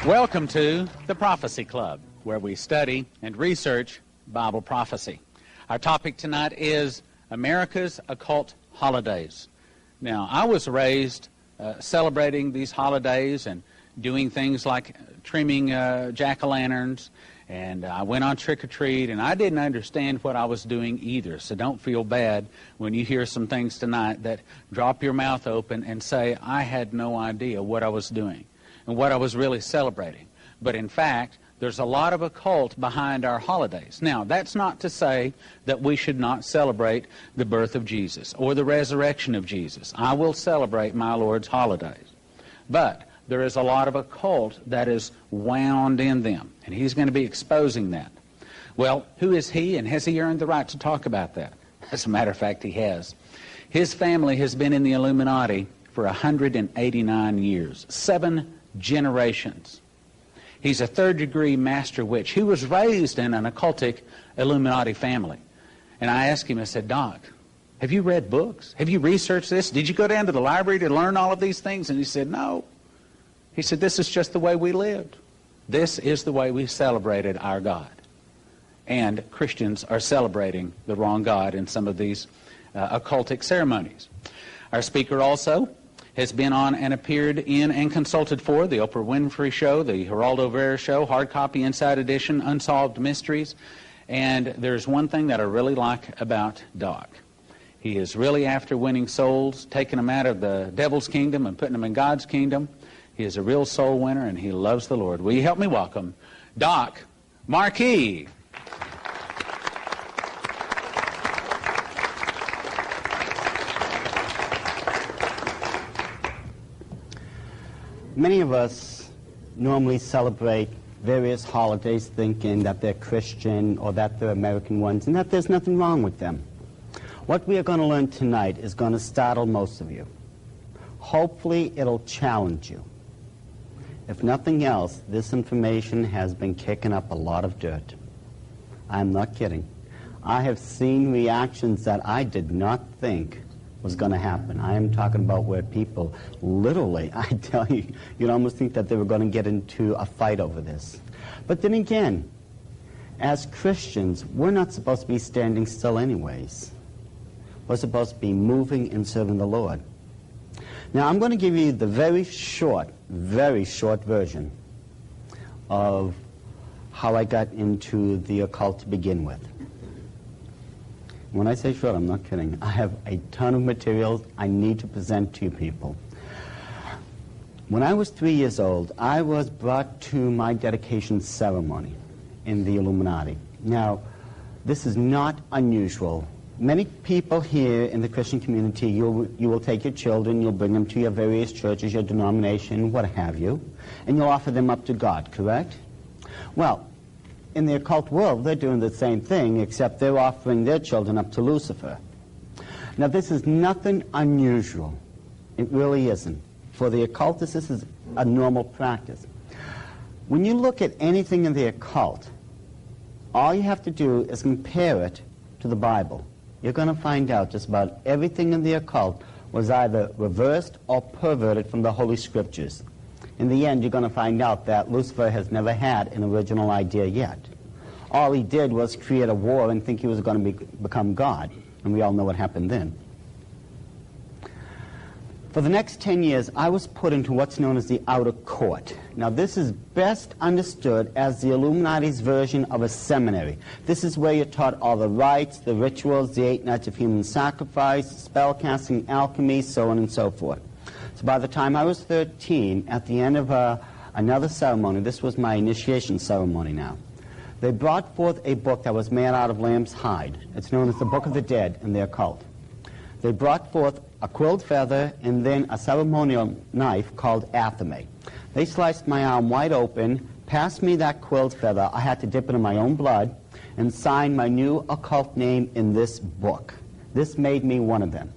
Welcome to the Prophecy Club, where we study and research Bible prophecy. Our topic tonight is America's occult holidays. Now, I was raised celebrating these holidays and doing things like trimming jack-o'-lanterns, and I went on trick-or-treat, and I didn't understand what I was doing either, so don't feel bad when you hear some things tonight that drop your mouth open and say, I had no idea what I was doing and what I was really celebrating. But in fact, there's a lot of occult behind our holidays. Now, that's not to say that we should not celebrate the birth of Jesus or the resurrection of Jesus. I will celebrate my Lord's holidays. But there is a lot of occult that is wound in them, and he's going to be exposing that. Well, who is he, and has he earned the right to talk about that? As a matter of fact, he has. His family has been in the Illuminati for 189 years, 7 generations. He's a third-degree master witch. He was raised in an occultic Illuminati family. And I asked him, I said, Doc, have you read books? Have you researched this? Did you go down to the library to learn all of these things? And he said, no. He said, this is just the way we lived. This is the way we celebrated our God. And Christians are celebrating the wrong God in some of these occultic ceremonies. Our speaker also has been on and appeared in and consulted for the Oprah Winfrey Show, the Geraldo Vera Show, Hard Copy, Inside Edition, Unsolved Mysteries. And there's one thing that I really like about Doc. He is really after winning souls, taking them out of the devil's kingdom and putting them in God's kingdom. He is a real soul winner, and he loves the Lord. Will you help me welcome Doc Marquis? Many of us normally celebrate various holidays thinking that they're Christian or that they're American ones and that there's nothing wrong with them. What we are going to learn tonight is going to startle most of you. Hopefully it'll challenge you. If nothing else, this information has been kicking up a lot of dirt. I'm not kidding. I have seen reactions that I did not think was going to happen. I am talking about where people literally, I tell you, you'd almost think that they were going to get into a fight over this. But then again, as Christians, we're not supposed to be standing still anyways. We're supposed to be moving and serving the Lord. Now, I'm going to give you the very short version of how I got into the occult to begin with. When I say short, I'm not kidding. I have a ton of materials I need to present to you people. When I was 3 years old, I was brought to my dedication ceremony in the Illuminati. Now, this is not unusual. Many people here in the Christian community, you will take your children, you'll bring them to your various churches, your denomination, what have you, and you'll offer them up to God, correct? Well, in the occult world, they're doing the same thing, except they're offering their children up to Lucifer. Now, this is nothing unusual. It really isn't. For the occultists, this is a normal practice. When you look at anything in the occult, all you have to do is compare it to the Bible. You're going to find out just about everything in the occult was either reversed or perverted from the Holy Scriptures. In the end, you're going to find out that Lucifer has never had an original idea yet. All he did was create a war and think he was going to become God. And we all know what happened then. For the next 10 years, I was put into what's known as the outer court. Now, this is best understood as the Illuminati's version of a seminary. This is where you're taught all the rites, the rituals, the 8 nights of human sacrifice, spellcasting, alchemy, so on and so forth. So by the time I was 13, at the end of another ceremony, this was my initiation ceremony now, they brought forth a book that was made out of lamb's hide. It's known as the Book of the Dead in the occult. They brought forth a quilled feather and then a ceremonial knife called athame. They sliced my arm wide open, passed me that quilled feather. I had to dip it in my own blood and sign my new occult name in this book. This made me one of them.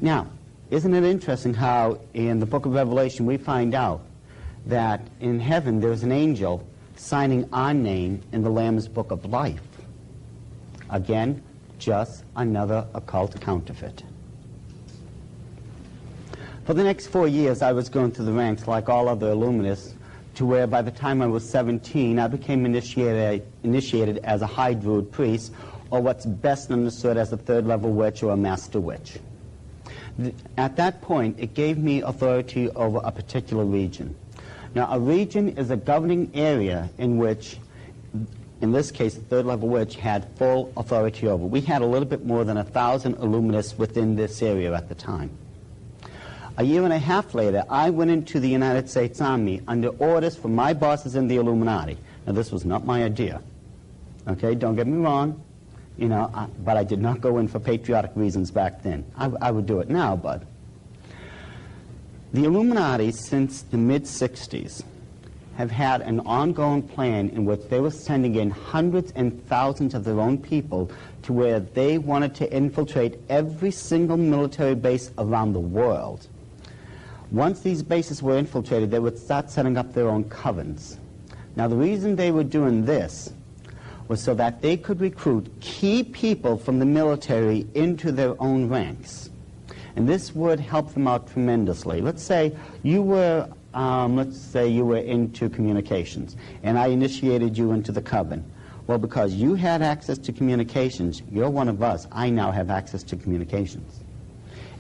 Now, isn't it interesting how in the book of Revelation we find out that in heaven there's an angel signing our name in the Lamb's Book of Life? Again, just another occult counterfeit. For the next 4 years, I was going through the ranks like all other Illuminists, to where by the time I was 17, I became initiated as a High Druid priest, or what's best understood as a third-level witch or a master witch. At that point, it gave me authority over a particular region. Now, a region is a governing area in which, in this case, the third-level witch had full authority over. We had a little bit more than 1,000 Illuminists within this area at the time. A year and a half later, I went into the United States Army under orders from my bosses in the Illuminati. Now, this was not my idea. Okay, don't get me wrong. You know, but I did not go in for patriotic reasons back then. I would do it now, but the Illuminati, since the mid-60s, have had an ongoing plan in which they were sending in hundreds and thousands of their own people to where they wanted to infiltrate every single military base around the world. Once these bases were infiltrated, they would start setting up their own covens. Now, the reason they were doing this was so that they could recruit key people from the military into their own ranks. And this would help them out tremendously. Let's say you were into communications, and I initiated you into the coven. Well, because you had access to communications, you're one of us. I now have access to communications.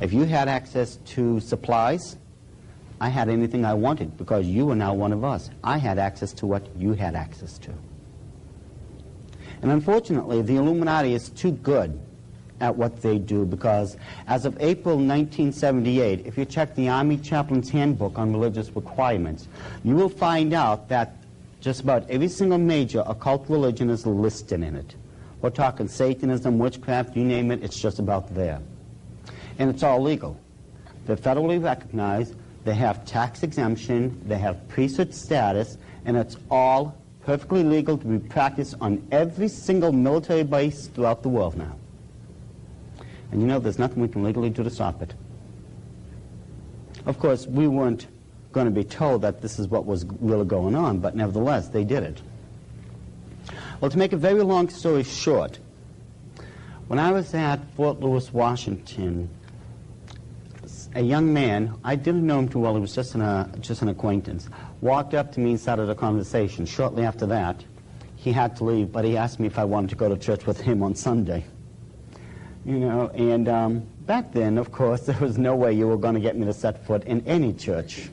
If you had access to supplies, I had anything I wanted because you were now one of us. I had access to what you had access to. And unfortunately, the Illuminati is too good at what they do because as of April 1978, if you check the Army Chaplain's Handbook on Religious Requirements, you will find out that just about every single major occult religion is listed in it. We're talking Satanism, witchcraft, you name it, it's just about there. And it's all legal. They're federally recognized, they have tax exemption, they have priesthood status, and it's all perfectly legal to be practiced on every single military base throughout the world now. And you know, there's nothing we can legally do to stop it. Of course, we weren't going to be told that this is what was really going on, but nevertheless, they did it. Well, to make a very long story short, when I was at Fort Lewis, Washington, a young man, I didn't know him too well, he was just an acquaintance, walked up to me and started a conversation. Shortly after that, he had to leave, but he asked me if I wanted to go to church with him on Sunday. You know, and back then, of course, there was no way you were going to get me to set foot in any church.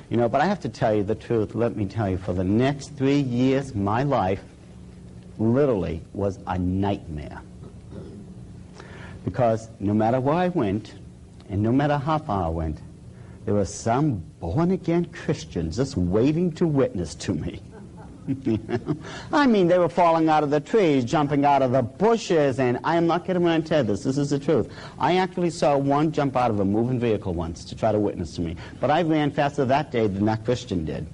You know, but I have to tell you the truth. Let me tell you, for the next 3 years, my life literally was a nightmare. Because no matter where I went, and no matter how far I went, there were some born-again Christians just waiting to witness to me. I mean, they were falling out of the trees, jumping out of the bushes, and I am not kidding when I tell this. This is the truth. I actually saw one jump out of a moving vehicle once to try to witness to me, but I ran faster that day than that Christian did.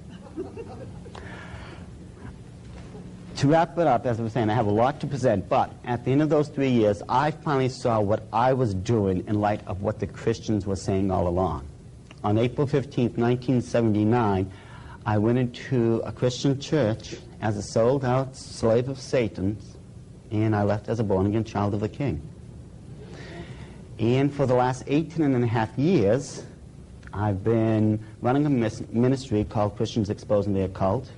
To wrap it up, as I was saying, I have a lot to present, but at the end of those 3 years, I finally saw what I was doing in light of what the Christians were saying all along. On April 15th, 1979, I went into a Christian church as a sold-out slave of Satan's, and I left as a born-again child of the King. And for the last 18.5 years, I've been running a ministry called Christians Exposing the Occult.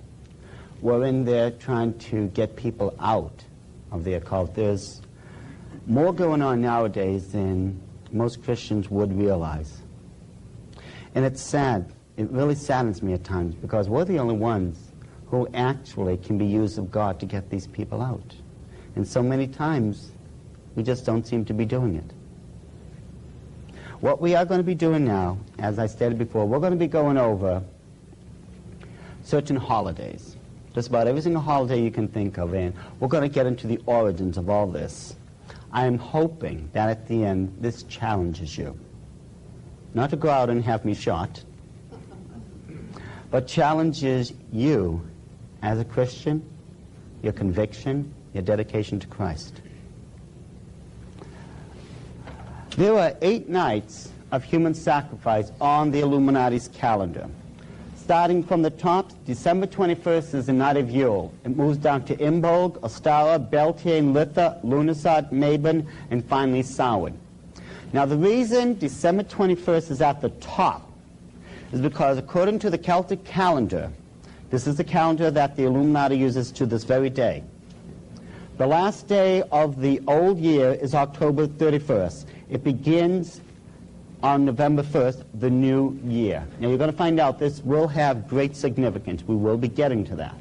We're in there trying to get people out of the occult. There's more going on nowadays than most Christians would realize. And it's sad. It really saddens me at times because we're the only ones who actually can be used of God to get these people out. And so many times, we just don't seem to be doing it. What we are going to be doing now, as I stated before, we're going to be going over certain holidays. Just about every single holiday you can think of, and we're going to get into the origins of all this. I am hoping that at the end, this challenges you. Not to go out and have me shot, but challenges you as a Christian, your conviction, your dedication to Christ. There are 8 nights of human sacrifice on the Illuminati's calendar. Starting from the top, December 21st is the night of Yule. It moves down to Imbolg, Ostara, Beltane, Litha, Lughnasadh, Mabon, and finally Samhain. Now the reason December 21st is at the top is because according to the Celtic calendar, This is the calendar that the Illuminati uses to this very day. The last day of the old year is October 31st. It begins on November 1st, the new year. Now you're going to find out this will have great significance. We will be getting to that.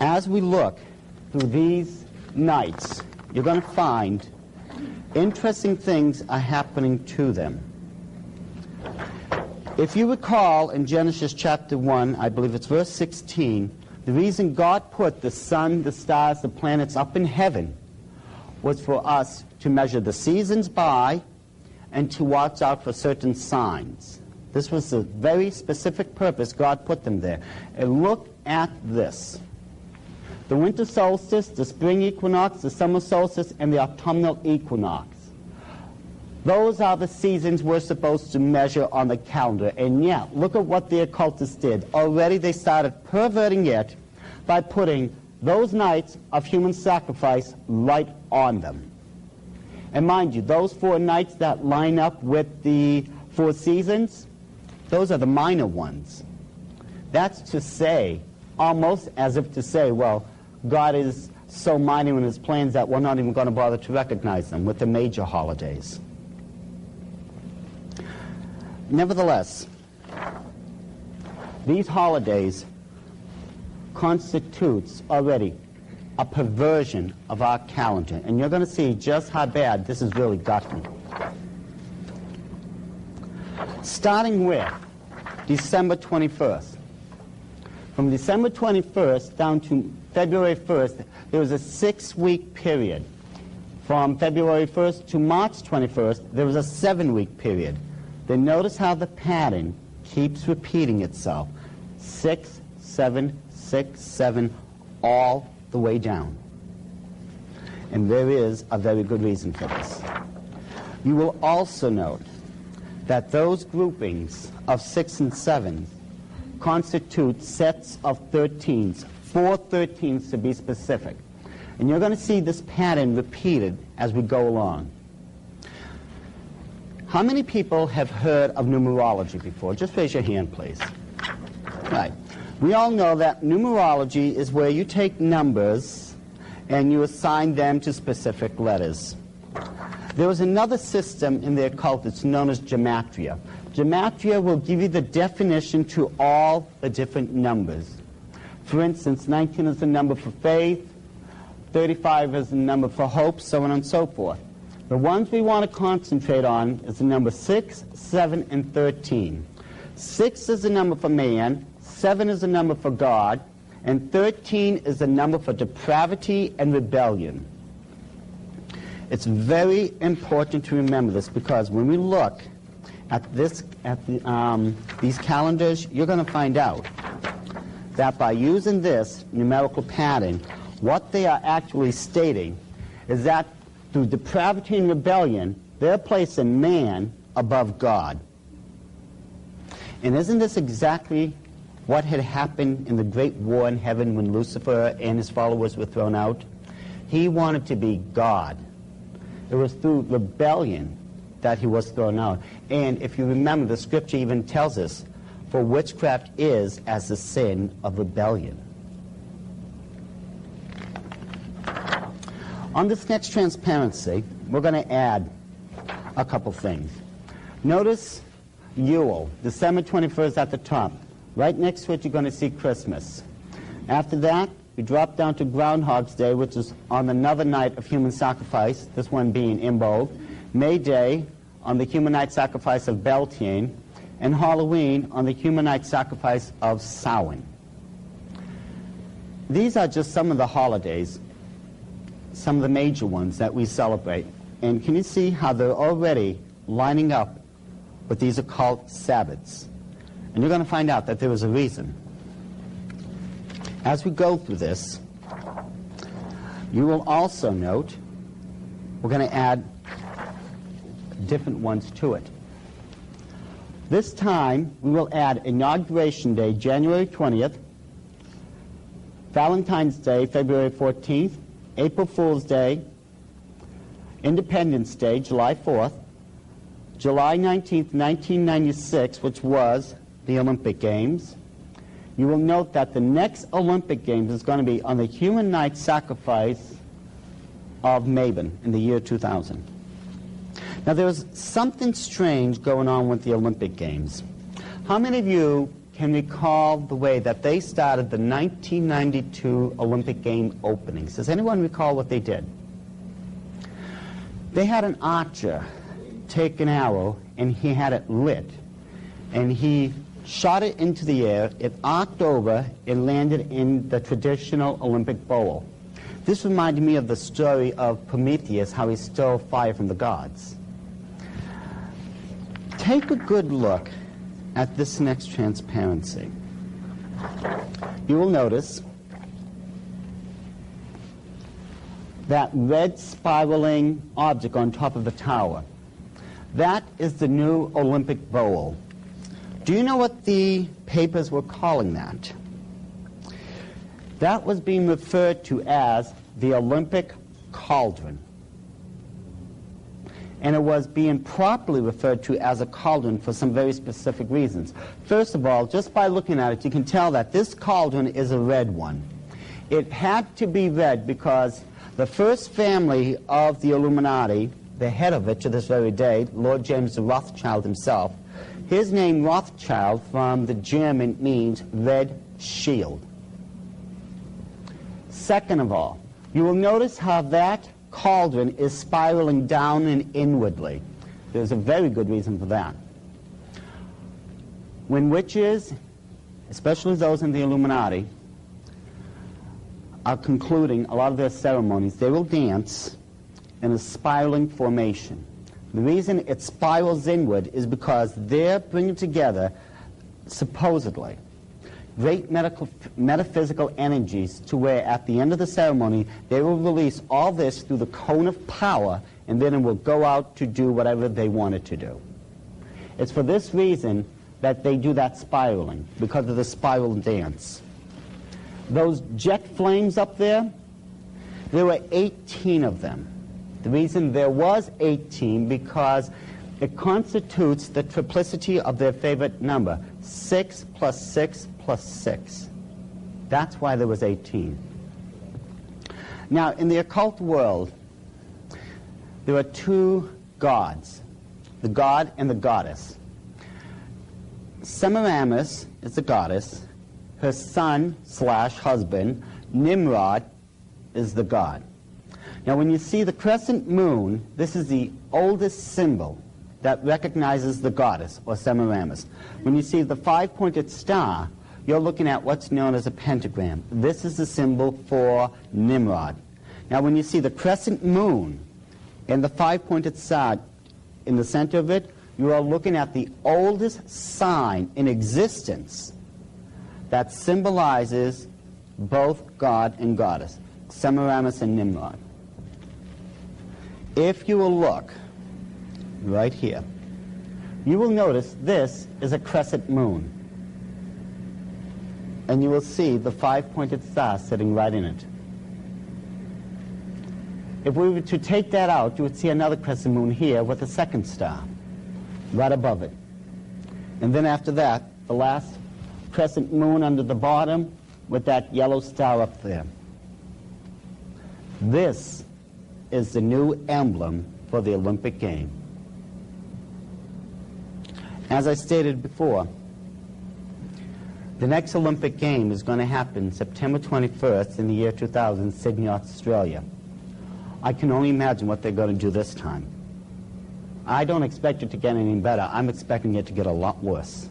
As we look through these nights, you're going to find interesting things are happening to them. If you recall in Genesis chapter 1, I believe it's verse 16, the reason God put the sun, the stars, the planets up in heaven was for us to measure the seasons by and to watch out for certain signs. This was the very specific purpose God put them there. And look at this. The winter solstice, the spring equinox, the summer solstice, and the autumnal equinox. Those are the seasons we're supposed to measure on the calendar. And yet, look at what the occultists did. Already they started perverting it by putting those nights of human sacrifice right on them. And mind you, those 4 nights that line up with the 4 seasons, those are the minor ones. That's to say, almost as if to say, well, God is so minor in his plans that we're not even going to bother to recognize them with the major holidays. Nevertheless, these holidays constitutes already a perversion of our calendar. And you're going to see just how bad this has really gotten. Starting with December 21st. From December 21st down to February 1st, there was a 6-week period. From February 1st to March 21st, there was a 7-week period. Then notice how the pattern keeps repeating itself. 6, 7, 6, 7, all the way down. And there is a very good reason for this. You will also note that those groupings of 6 and 7 constitute sets of 13s, 4 13s to be specific. And you're going to see this pattern repeated as we go along. How many people have heard of numerology before? Just raise your hand, please. Right. We all know that numerology is where you take numbers and you assign them to specific letters. There is another system in the occult that's known as gematria. Gematria will give you the definition to all the different numbers. For instance, 19 is the number for faith, 35 is the number for hope, so on and so forth. The ones we want to concentrate on is the number 6, 7, and 13. 6 is the number for man, 7 is the number for God, and 13 is the number for depravity and rebellion. It's very important to remember this because when we look at these calendars, you're going to find out that by using this numerical pattern, what they are actually stating is that through depravity and rebellion, they're placing man above God. And isn't this exactly what had happened in the great war in heaven when Lucifer and his followers were thrown out? He wanted to be God. It was through rebellion that he was thrown out. And if you remember, the scripture even tells us, for witchcraft is as the sin of rebellion. On this next transparency, we're going to add a couple things. Notice Yule, December 21st at the top. Right next to it, you're going to see Christmas. After that, we drop down to Groundhog's Day, which is on another night of human sacrifice, this one being Imbolc. May Day on the human night sacrifice of Beltane, and Halloween on the human night sacrifice of Samhain. These are just some of the holidays, some of the major ones that we celebrate. And can you see how they're already lining up with these occult Sabbaths? And you're going to find out that there was a reason. As we go through this, you will also note we're going to add different ones to it. This time, we will add Inauguration Day, January 20th, Valentine's Day, February 14th, April Fool's Day, Independence Day, July 4th, July 19th, 1996, which was the Olympic Games, you will note that the next Olympic Games is going to be on the human night sacrifice of Mabon in the year 2000. Now, there was something strange going on with the Olympic Games. How many of you can recall the way that they started the 1992 Olympic Game openings? Does anyone recall what they did? They had an archer take an arrow, and he had it lit, and he shot it into the air. It arced over and landed in the traditional Olympic bowl. This reminded me of the story of Prometheus, how he stole fire from the gods. Take a good look at this next transparency. You will notice that red spiraling object on top of the tower. That is the new Olympic bowl. Do you know what the papers were calling that? That was being referred to as the Olympic cauldron. And it was being properly referred to as a cauldron for some very specific reasons. First of all, just by looking at it, you can tell that this cauldron is a red one. It had to be red because the first family of the Illuminati, the head of it to this very day, Lord James Rothschild himself, his name Rothschild from the German means red shield. Second of all, you will notice how that cauldron is spiraling down and inwardly. There's a very good reason for that. When witches, especially those in the Illuminati, are concluding a lot of their ceremonies, they will dance in a spiraling formation. The reason it spirals inward is because they're bringing together, supposedly, great metaphysical energies to where at the end of the ceremony they will release all this through the cone of power, and then it will go out to do whatever they want it to do. It's for this reason that they do that spiraling, because of the spiral dance. Those jet flames up there were 18 of them. The reason there was 18 because it constitutes the triplicity of their favorite number, 6 plus 6 plus 6. That's why there was 18. Now, in the occult world, there are two gods, the god and the goddess. Semiramis is the goddess. Her son/husband, Nimrod, is the god. Now, when you see the crescent moon, this is the oldest symbol that recognizes the goddess, or Semiramis. When you see the five-pointed star, you're looking at what's known as a pentagram. This is the symbol for Nimrod. Now, when you see the crescent moon and the five-pointed star in the center of it, you are looking at the oldest sign in existence that symbolizes both God and goddess, Semiramis and Nimrod. If you will look right here, you will notice this is a crescent moon. And you will see the five-pointed star sitting right in it. If we were to take that out, you would see another crescent moon here with a second star right above it. And then after that, the last crescent moon under the bottom with that yellow star up there. This is the new emblem for the Olympic game. As I stated before, the next Olympic game is going to happen September 21st in the year 2000, Sydney, Australia. I can only imagine what they're going to do this time. I don't expect it to get any better. I'm expecting it to get a lot worse.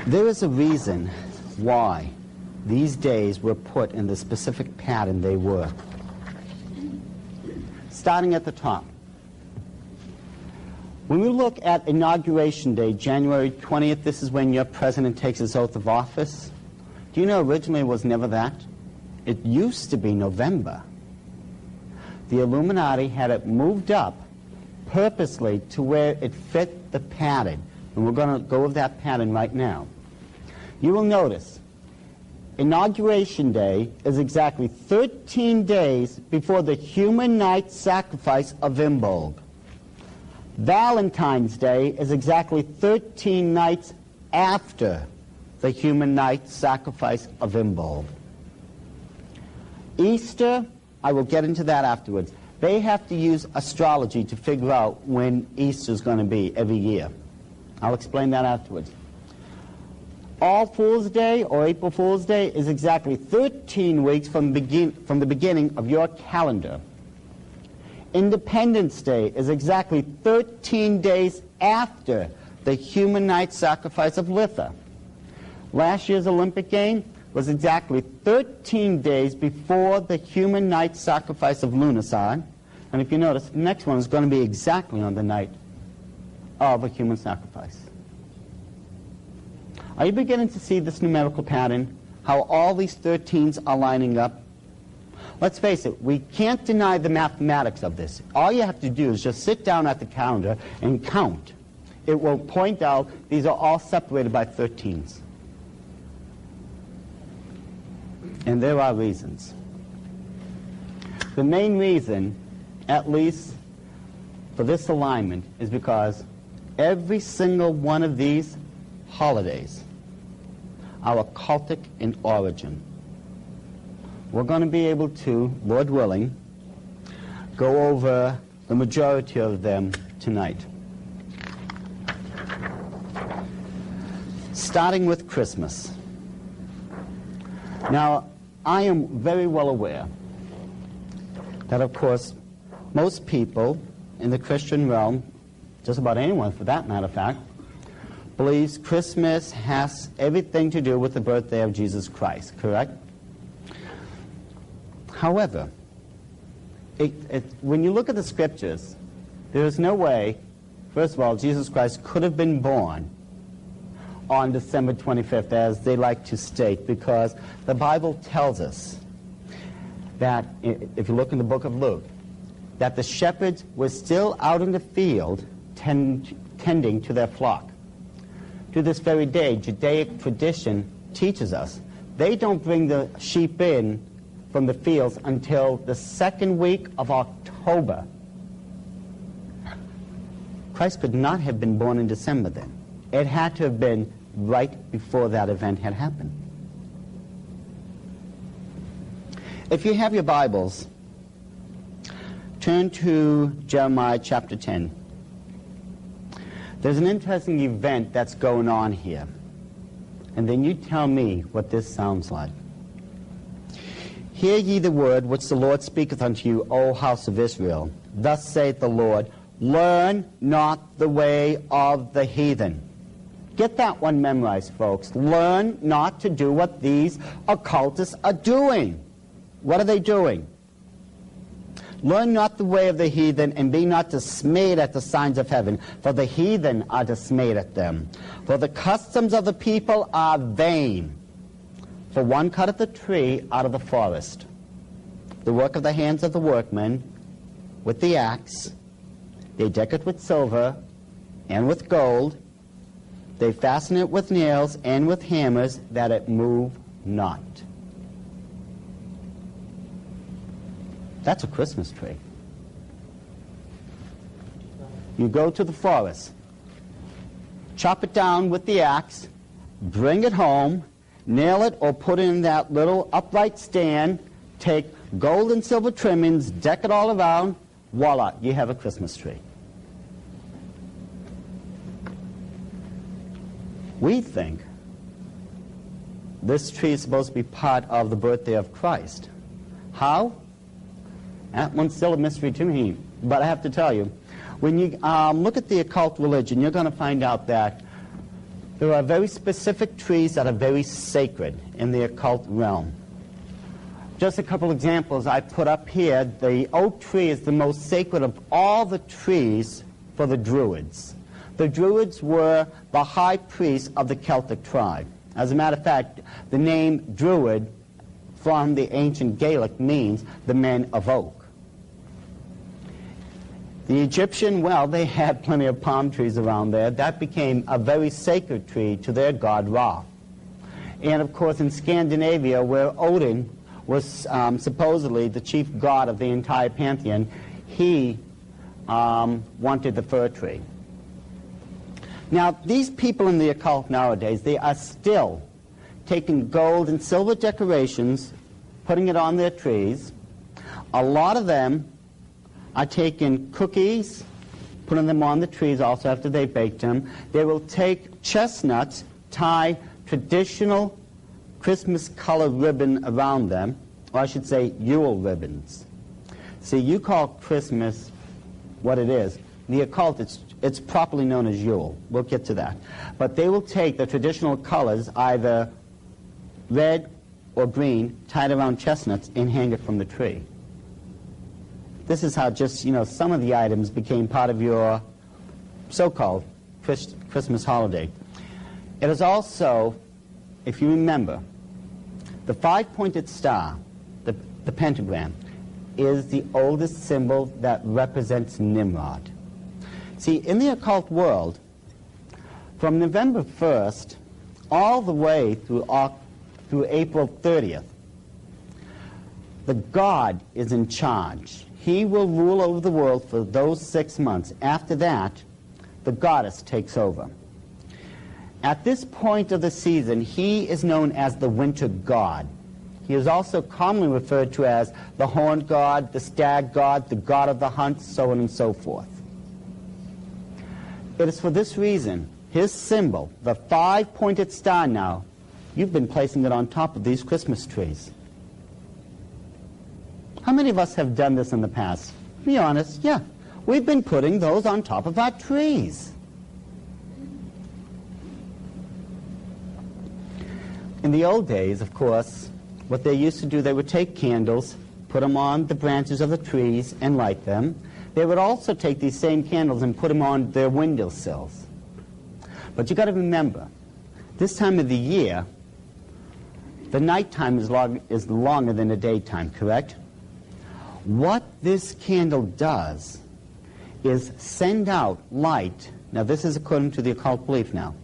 There is a reason why these days were put in the specific pattern they were. Starting at the top. When we look at Inauguration Day, January 20th, this is when your president takes his oath of office. Do you know originally it was never that? It used to be November. The Illuminati had it moved up purposely to where it fit the pattern. And we're going to go with that pattern right now. You will notice Inauguration Day is exactly 13 days before the human night sacrifice of Imbolg. Valentine's Day is exactly 13 nights after the human night sacrifice of Imbolc. Easter, I will get into that afterwards. They have to use astrology to figure out when Easter's going to be every year. I'll explain that afterwards. All Fool's Day, or April Fool's Day, is exactly 13 weeks from the beginning of your calendar. Independence Day is exactly 13 days after the human night sacrifice of Litha. Last year's Olympic game was exactly 13 days before the human night sacrifice of Lunarsad. And if you notice, the next one is going to be exactly on the night of a human sacrifice. Are you beginning to see this numerical pattern? How all these 13s are lining up? Let's face it, we can't deny the mathematics of this. All you have to do is just sit down at the calendar and count. It will point out these are all separated by 13s. And there are reasons. The main reason, at least for this alignment, is because every single one of these holidays are occultic in origin. We're going to be able to, Lord willing, go over the majority of them tonight. Starting with Christmas. Now, I am very well aware that, of course, most people in the Christian realm, just about anyone for that matter of fact, believes Christmas has everything to do with the birthday of Jesus Christ, correct? However, when you look at the scriptures, there is no way, first of all, Jesus Christ could have been born on December 25th, as they like to state, because the Bible tells us that, if you look in the book of Luke, that the shepherds were still out in the field tending to their flock. To this very day, Judaic tradition teaches us they don't bring the sheep in from the fields until the second week of October. Christ could not have been born in December then. It had to have been right before that event had happened. If you have your Bibles, turn to Jeremiah chapter 10. There's an interesting event that's going on here. And then you tell me what this sounds like. Hear ye the word which the Lord speaketh unto you, O house of Israel. Thus saith the Lord, learn not the way of the heathen. Get that one memorized, folks. Learn not to do what these occultists are doing. What are they doing? Learn not the way of the heathen, and be not dismayed at the signs of heaven, for the heathen are dismayed at them. For the customs of the people are vain. For one cutteth a tree out of the forest, the work of the hands of the workman, with the axe. They deck it with silver and with gold. They fasten it with nails and with hammers, that it move not. That's a Christmas tree. You go to the forest, chop it down with the axe, bring it home, nail it or put it in that little upright stand, take gold and silver trimmings, deck it all around, voila, you have a Christmas tree. We think this tree is supposed to be part of the birthday of Christ. How? That one's still a mystery to me, but I have to tell you, when you look at the occult religion, you're going to find out that there are very specific trees that are very sacred in the occult realm. Just a couple examples I put up here. The oak tree is the most sacred of all the trees for the Druids. The Druids were the high priests of the Celtic tribe. As a matter of fact, the name Druid from the ancient Gaelic means the men of oak. The Egyptian, well, they had plenty of palm trees around there. That became a very sacred tree to their god Ra. And of course in Scandinavia, where Odin was supposedly the chief god of the entire pantheon, he wanted the fir tree. Now, these people in the occult nowadays, they are still taking gold and silver decorations, putting it on their trees. A lot of them are taking cookies, putting them on the trees also after they baked them. They will take chestnuts, tie traditional Christmas color ribbon around them, or I should say Yule ribbons. See, you call Christmas what it is. The occult, it's properly known as Yule. We'll get to that. But they will take the traditional colors, either red or green, tied around chestnuts, and hang it from the tree. This is how just, some of the items became part of your so-called Christmas holiday. It is also, if you remember, the five-pointed star, the pentagram, is the oldest symbol that represents Nimrod. See, in the occult world, from November 1st all the way through April 30th, the god is in charge. He will rule over the world for those 6 months. After that, the goddess takes over. At this point of the season, he is known as the winter god. He is also commonly referred to as the horned god, the stag god, the god of the hunt, so on and so forth. It is for this reason, his symbol, the five-pointed star now, you've been placing it on top of these Christmas trees. How many of us have done this in the past? Be honest, yeah. We've been putting those on top of our trees. In the old days, of course, what they used to do, they would take candles, put them on the branches of the trees, and light them. They would also take these same candles and put them on their windowsills. But you got to remember, this time of the year, the nighttime is longer than the daytime, correct? What this candle does is send out light. Now, this is according to the occult belief now.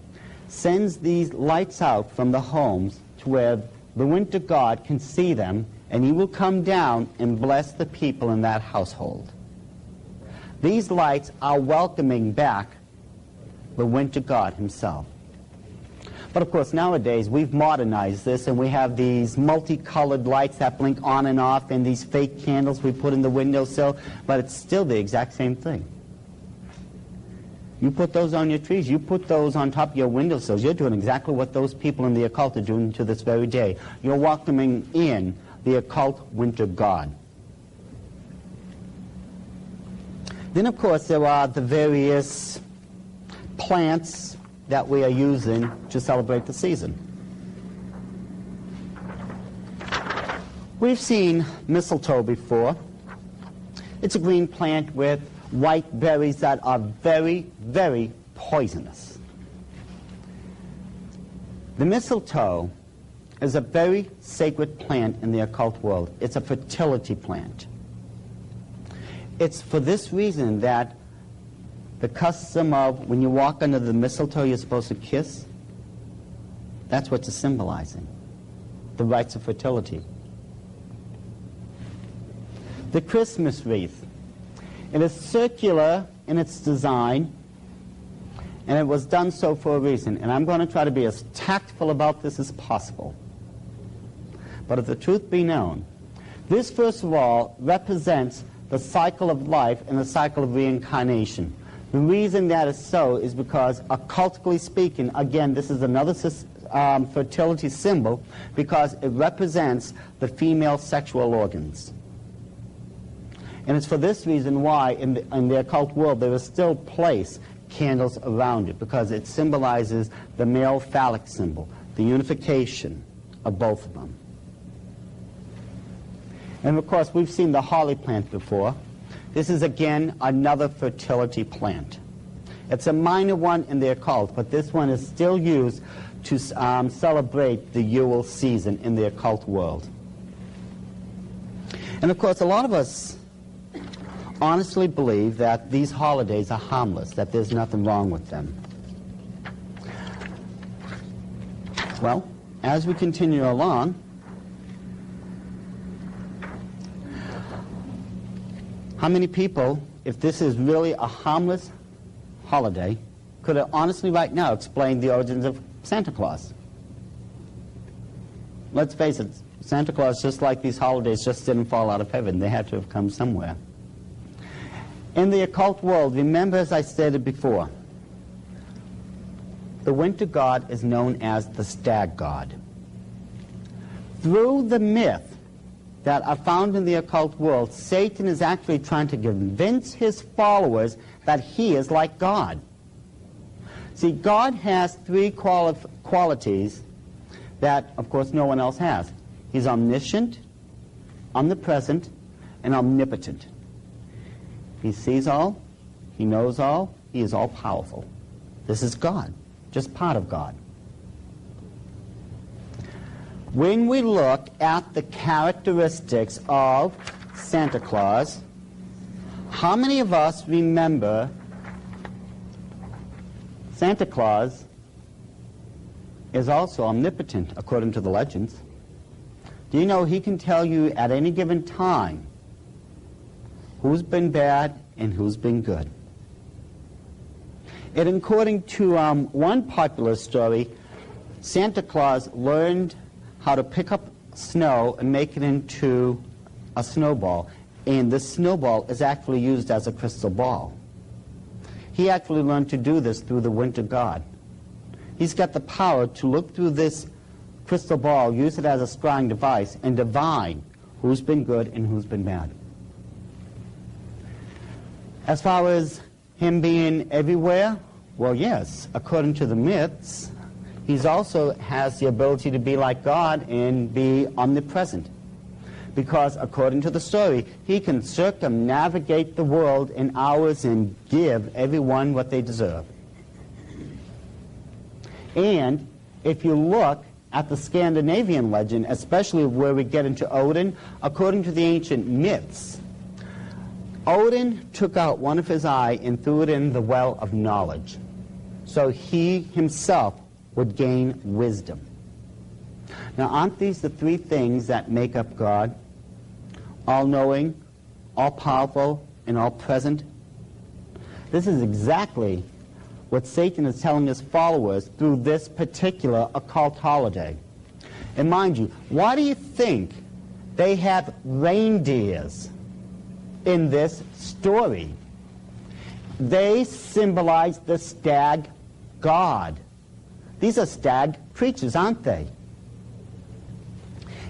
Sends these lights out from the homes to where the winter god can see them, and he will come down and bless the people in that household. These lights are welcoming back the winter god himself. But of course, nowadays, we've modernized this, and we have these multicolored lights that blink on and off, and these fake candles we put in the windowsill, but it's still the exact same thing. You put those on your trees, you put those on top of your windowsills, you're doing exactly what those people in the occult are doing to this very day. You're welcoming in the occult winter god. Then, of course, there are the various plants that we are using to celebrate the season. We've seen mistletoe before. It's a green plant with white berries that are very, very poisonous. The mistletoe is a very sacred plant in the occult world. It's a fertility plant. It's for this reason that the custom of when you walk under the mistletoe you're supposed to kiss, that's what it's symbolizing, the rites of fertility. The Christmas wreath. It is circular in its design, and it was done so for a reason. And I'm going to try to be as tactful about this as possible. But if the truth be known, this, first of all, represents the cycle of life and the cycle of reincarnation. The reason that is so is because, occultically speaking, again, this is another fertility symbol, because it represents the female sexual organs. And it's for this reason why in the occult world there is still placed candles around it, because it symbolizes the male phallic symbol, the unification of both of them. And of course, we've seen the holly plant before. This is again another fertility plant. It's a minor one in the occult, but this one is still used to celebrate the Yule season in the occult world. And of course, a lot of us honestly believe that these holidays are harmless, that there's nothing wrong with them. Well, as we continue along, how many people if this is really a harmless holiday, could it honestly right now explain the origins of Santa Claus? Let's face it, Santa Claus, just like these holidays, just didn't fall out of heaven. They had to have come somewhere. In the occult world, remember, as I stated before, the winter god is known as the stag god. Through the myth that are found in the occult world, Satan is actually trying to convince his followers that he is like God. See, God has three qualities that, of course, no one else has. He's omniscient, omnipresent, and omnipotent. He sees all, he knows all, he is all-powerful. This is God, just part of God. When we look at the characteristics of Santa Claus, how many of us remember Santa Claus is also omnipotent, according to the legends? Do you know he can tell you at any given time who's been bad and who's been good? And according to one popular story, Santa Claus learned how to pick up snow and make it into a snowball. And this snowball is actually used as a crystal ball. He actually learned to do this through the winter god. He's got the power to look through this crystal ball, use it as a scrying device, and divine who's been good and who's been bad. As far as him being everywhere, well, yes, according to the myths, he also has the ability to be like God and be omnipresent. Because according to the story, he can circumnavigate the world in hours and give everyone what they deserve. And if you look at the Scandinavian legend, especially where we get into Odin, according to the ancient myths, Odin took out one of his eye and threw it in the well of knowledge. So he himself would gain wisdom. Now, aren't these the three things that make up God? All-knowing, all-powerful, and all-present. This is exactly what Satan is telling his followers through this particular occult holiday. And mind you, why do you think they have reindeers in this story? They symbolize the stag god. These are stag creatures, aren't they?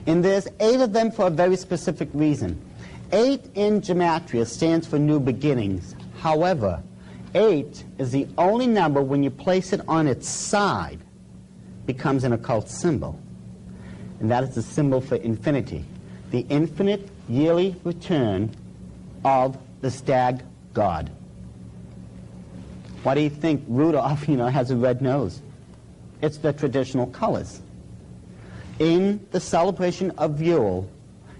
And there's 8 of them for a very specific reason. 8 in gematria stands for new beginnings. However, 8 is the only number when you place it on its side becomes an occult symbol. And that is the symbol for infinity. The infinite yearly return of the stag god. Why do you think Rudolph, has a red nose? It's the traditional colors. In the celebration of Yule,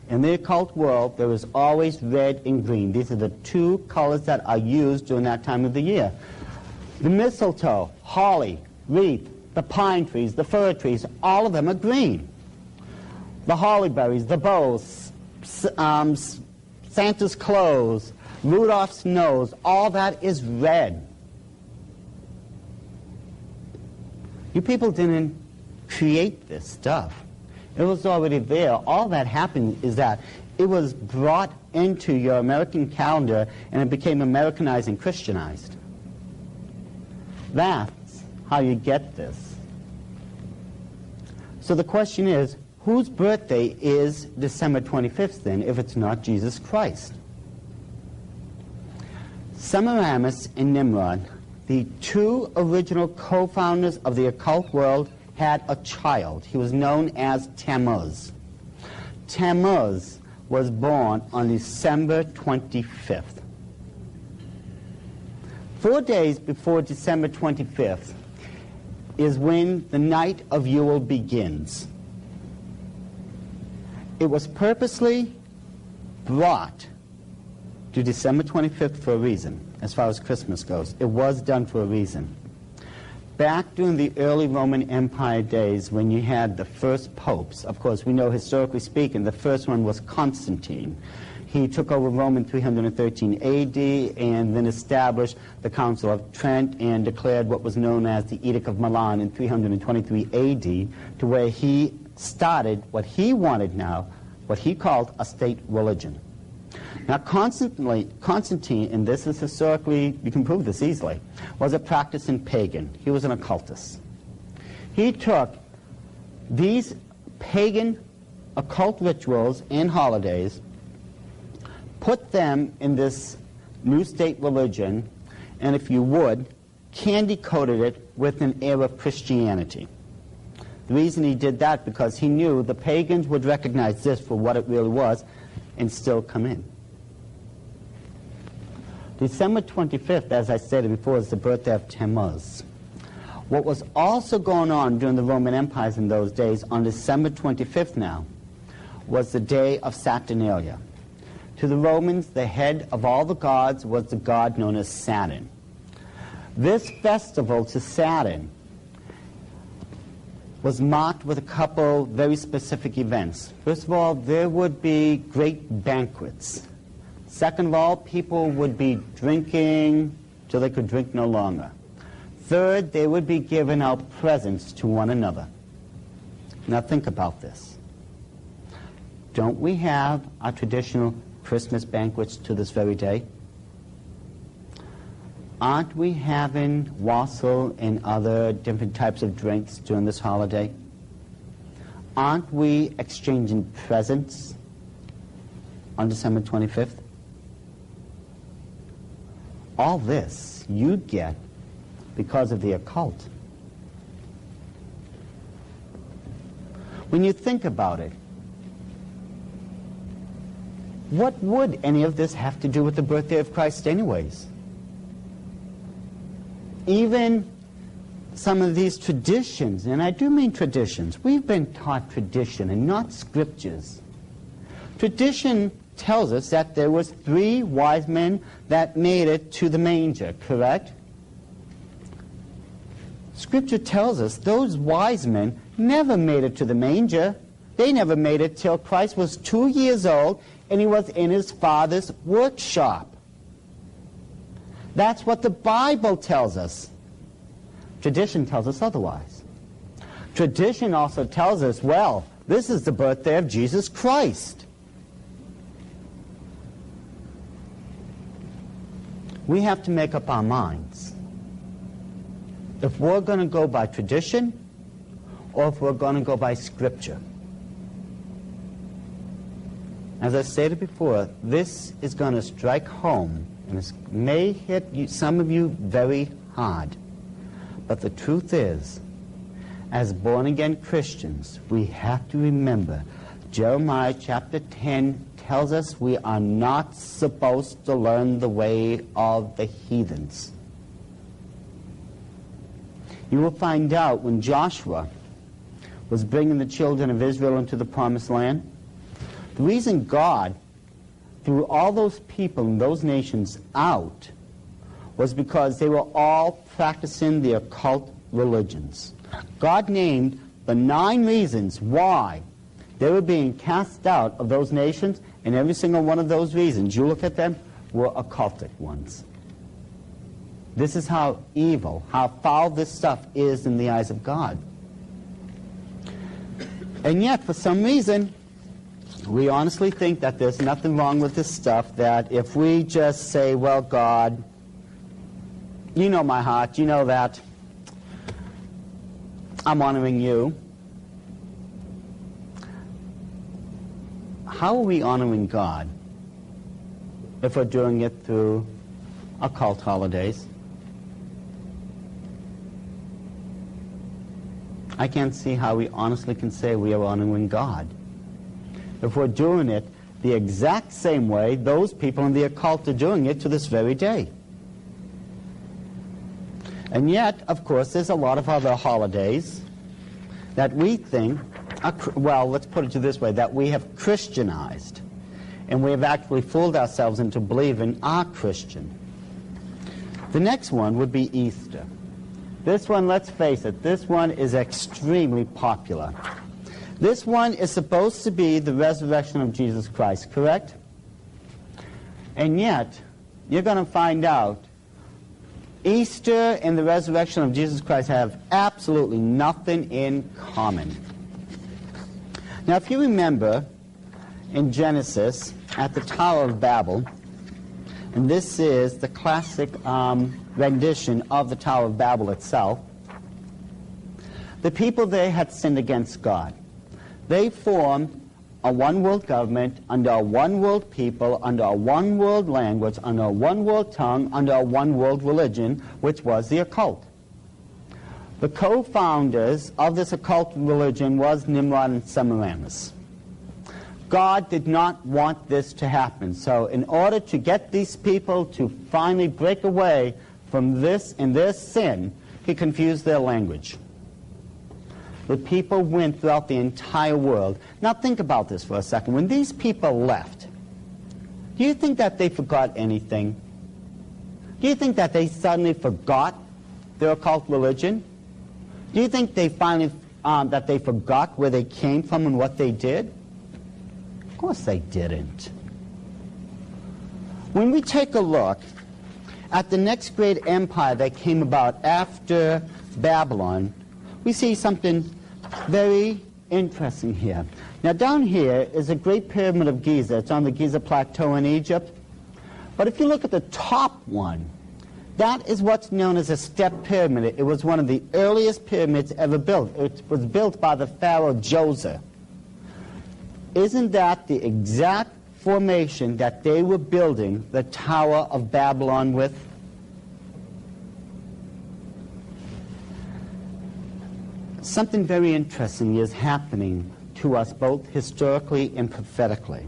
in the occult world, there is always red and green. These are the 2 colors that are used during that time of the year. The mistletoe, holly, wreath, the pine trees, the fir trees, all of them are green. The holly berries, the bows, Santa's clothes, Rudolph's nose, all that is red. You people didn't create this stuff. It was already there. All that happened is that it was brought into your American calendar and it became Americanized and Christianized. That's how you get this. So the question is, whose birthday is December 25th then, if it's not Jesus Christ? Semiramis and Nimrod, the 2 original co-founders of the occult world, had a child. He was known as Tammuz. Tammuz was born on December 25th. 4 days before December 25th is when the night of Yule begins. It was purposely brought to December 25th for a reason, as far as Christmas goes. It was done for a reason. Back during the early Roman Empire days, when you had the first popes, of course, we know historically speaking, the first one was Constantine. He took over Rome in 313 A.D. and then established the Council of Trent and declared what was known as the Edict of Milan in 323 A.D., to where he started what he wanted now, what he called a state religion. Now, Constantine, and this is historically, you can prove this easily, was a practicing pagan. He was an occultist. He took these pagan occult rituals and holidays, put them in this new state religion, and if you would, candy-coated it with an air of Christianity. The reason he did that, because he knew the pagans would recognize this for what it really was and still come in. December 25th, as I stated before, is the birthday of Tammuz. What was also going on during the Roman empires in those days, on December 25th now, was the day of Saturnalia. To the Romans, the head of all the gods was the god known as Saturn. This festival to Saturn was marked with a couple very specific events. First of all, there would be great banquets. Second of all, people would be drinking till they could drink no longer. Third, they would be giving out presents to one another. Now think about this. Don't we have our traditional Christmas banquets to this very day? Aren't we having wassail and other different types of drinks during this holiday? Aren't we exchanging presents on December 25th? All this you get because of the occult. When you think about it, what would any of this have to do with the birthday of Christ anyways? Even some of these traditions, and I do mean traditions, we've been taught tradition and not scriptures. Tradition tells us that there was 3 wise men that made it to the manger, correct? Scripture tells us those wise men never made it to the manger. They never made it till Christ was 2 years old and he was in his Father's workshop. That's what the Bible tells us. Tradition tells us otherwise. Tradition also tells us, well, this is the birthday of Jesus Christ. We have to make up our minds if we're going to go by tradition or if we're going to go by Scripture. As I stated before, this is going to strike home, and it may hit some of you very hard. But the truth is, as born-again Christians, we have to remember Jeremiah chapter 10 tells us we are not supposed to learn the way of the heathens. You will find out when Joshua was bringing the children of Israel into the promised land, the reason God threw all those people and those nations out was because they were all practicing the occult religions. God named the 9 reasons why they were being cast out of those nations, and every single one of those reasons, you look at them, were occultic ones. This is how evil, how foul this stuff is in the eyes of God. And yet, for some reason, we honestly think that there's nothing wrong with this stuff, that if we just say, well, God, you know my heart, you know that I'm honoring you. How are we honoring God if we're doing it through occult holidays? I can't see how we honestly can say we are honoring God if we're doing it the exact same way those people in the occult are doing it to this very day. And yet, of course, there's a lot of other holidays that we think, well, let's put it this way, that we have Christianized. And we have actually fooled ourselves into believing are Christian. The next one would be Easter. This one, let's face it, this one is extremely popular. This one is supposed to be the resurrection of Jesus Christ, correct? And yet, you're going to find out Easter and the resurrection of Jesus Christ have absolutely nothing in common. Now, if you remember in Genesis, at the Tower of Babel, and this is the classic rendition of the Tower of Babel itself, the people there had sinned against God. They formed a one-world government, under a one-world people, under a one-world language, under a one-world tongue, under a one-world religion, which was the occult. The co-founders of this occult religion was Nimrod and Semiramis. God did not want this to happen, so in order to get these people to finally break away from this and their sin, he confused their language. The people went throughout the entire world. Now think about this for a second. When these people left, do you think that they forgot anything? Do you think that they suddenly forgot their occult religion? Do you think they finally that they forgot where they came from and what they did? Of course they didn't. When we take a look at the next great empire that came about after Babylon, we see something very interesting here. Now down here is a great pyramid of Giza. It's on the Giza Plateau in Egypt. But if you look at the top one, that is what's known as a step pyramid. It was one of the earliest pyramids ever built. It was built by the pharaoh Djoser. Isn't that the exact formation that they were building the Tower of Babylon with? Something very interesting is happening to us both historically and prophetically.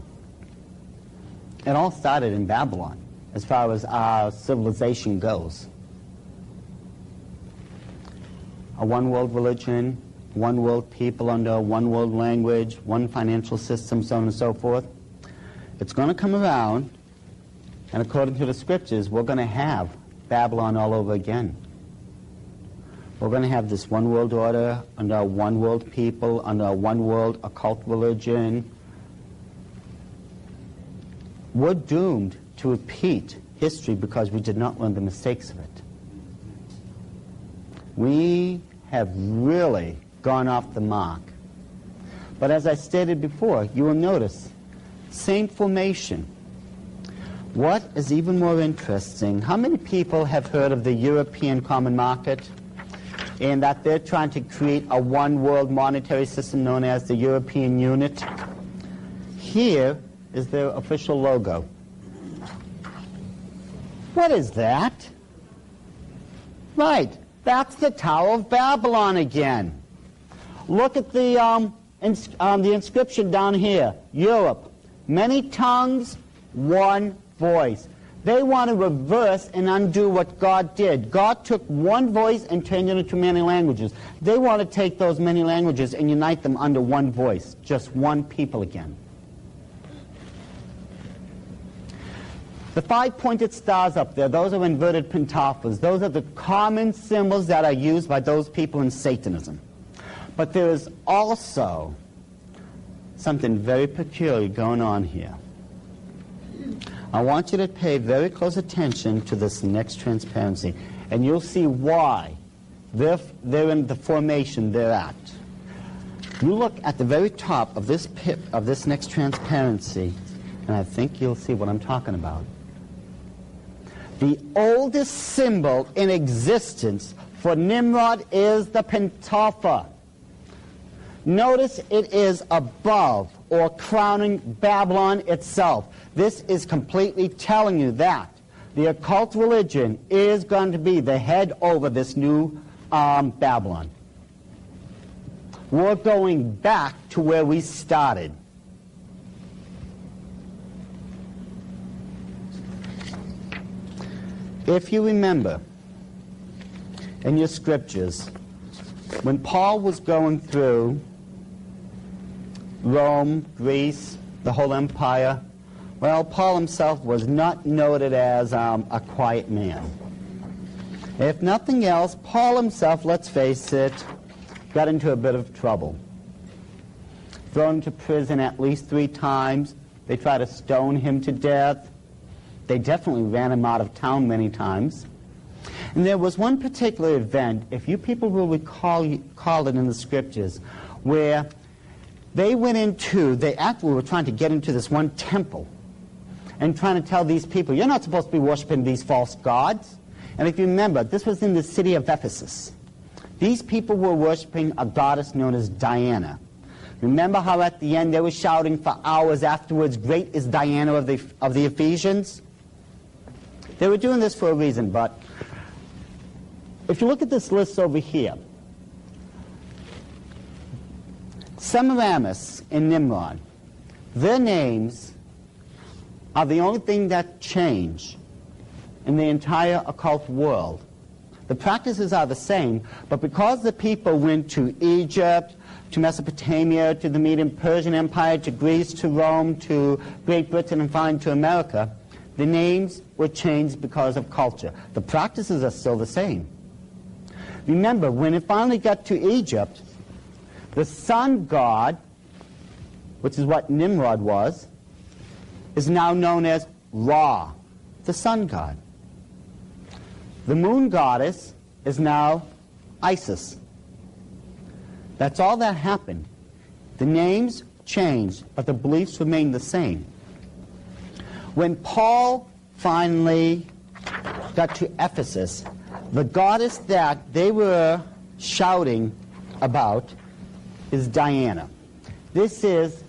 It all started in Babylon, as far as our civilization goes. A one-world religion, one-world people under a one-world language, one financial system, so on and so forth. It's going to come around, and according to the scriptures, we're going to have Babylon all over again. We're going to have this one world order under a one world people, under a one world occult religion. We're doomed to repeat history because we did not learn the mistakes of it. We have really gone off the mark. But as I stated before, you will notice, same formation. What is even more interesting, how many people have heard of the European Common Market? And that they're trying to create a one-world monetary system known as the European Unit. Here is their official logo. What is that? Right, that's the Tower of Babylon again. Look at the inscription down here. Europe, many tongues, one voice. They want to reverse and undo what God did. God took one voice and turned it into many languages. They want to take those many languages and unite them under one voice, just one people again. The five-pointed stars up there, those are inverted pentafors. Those are the common symbols that are used by those people in Satanism. But there is also something very peculiar going on here. I want you to pay very close attention to this next transparency, and you'll see why they're in the formation they're at. You look at the very top of this next transparency, and I think you'll see what I'm talking about. The oldest symbol in existence for Nimrod is the pentaphor. Notice it is above or crowning Babylon itself. This is completely telling you that the occult religion is going to be the head over this new Babylon. We're going back to where we started. If you remember in your scriptures, when Paul was going through Rome, Greece, the whole empire, well, Paul himself was not noted as a quiet man. If nothing else, Paul himself, let's face it, got into a bit of trouble. Thrown into prison at least 3 times. They tried to stone him to death. They definitely ran him out of town many times. And there was one particular event, if you people will recall it in the scriptures, where they went into, they actually were trying to get into this one temple and trying to tell these people, you're not supposed to be worshiping these false gods. And if you remember, this was in the city of Ephesus. These people were worshiping a goddess known as Diana. Remember how at the end they were shouting for hours afterwards, great is Diana of the Ephesians? They were doing this for a reason, but if you look at this list over here, Semiramis and Nimrod, their names are the only thing that change in the entire occult world. The practices are the same, but because the people went to Egypt, to Mesopotamia, to the Median Persian Empire, to Greece, to Rome, to Great Britain, and finally to America, the names were changed because of culture. The practices are still the same. Remember, when it finally got to Egypt, the sun god, which is what Nimrod was, is now known as Ra, the sun god. The moon goddess is now Isis. That's all that happened. The names changed, but the beliefs remained the same. When Paul finally got to Ephesus, the goddess that they were shouting about is Diana. This is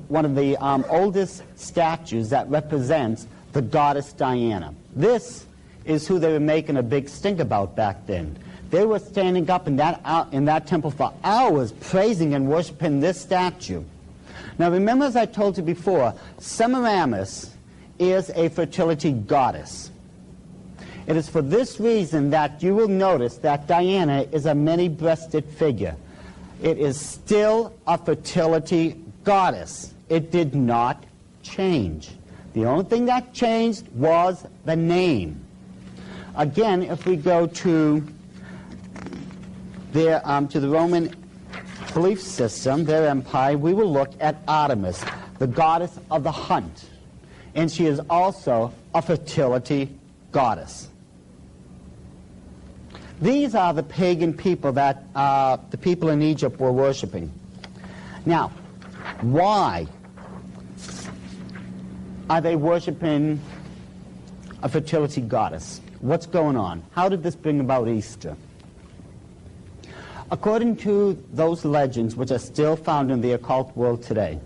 one of the oldest statues that represents the goddess Diana. This is who they were making a big stink about back then. They were standing up in that temple for hours praising and worshiping this statue. Now remember, as I told you before, Semiramis is a fertility goddess. It is for this reason that you will notice that Diana is a many-breasted figure. It is still a fertility goddess. It did not change. The only thing that changed was the name. Again, if we go to the Roman belief system, their empire, we will look at Artemis, the goddess of the hunt. And she is also a fertility goddess. These are the pagan people that the people in Egypt were worshiping. Now, why are they worshiping a fertility goddess? What's going on? How did this bring about Easter? According to those legends, which are still found in the occult world today,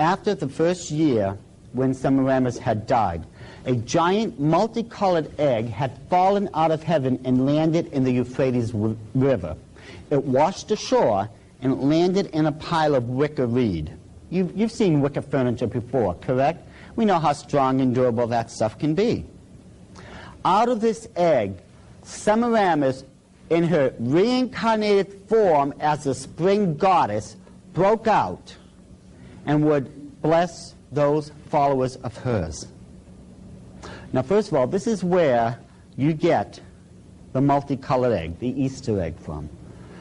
after the first year when Semiramis had died, a giant multicolored egg had fallen out of heaven and landed in the Euphrates River. It washed ashore and it landed in a pile of wicker reed. You've seen wicker furniture before, correct? We know how strong and durable that stuff can be. Out of this egg, Semiramis, in her reincarnated form as a spring goddess, broke out and would bless those followers of hers. Now, first of all, this is where you get the multicolored egg, the Easter egg, from.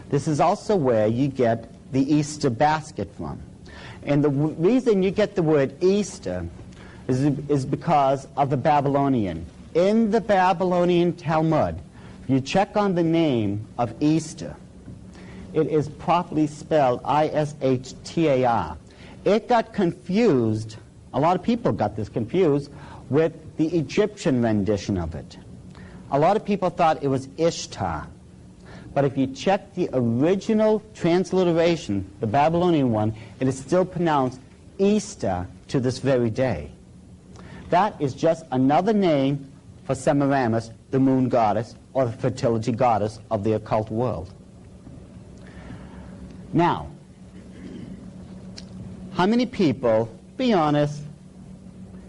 This is also where you get the Easter basket from. And the reason you get the word Easter is because of the Babylonian. In the Babylonian Talmud, you check on the name of Easter. It is properly spelled I-S-H-T-A-R. It got confused, a lot of people got this confused, with the Egyptian rendition of it. A lot of people thought it was Ishtar. But if you check the original transliteration, the Babylonian one, it is still pronounced Easter to this very day. That is just another name for Semiramis, the moon goddess, or the fertility goddess of the occult world. Now, how many people, be honest,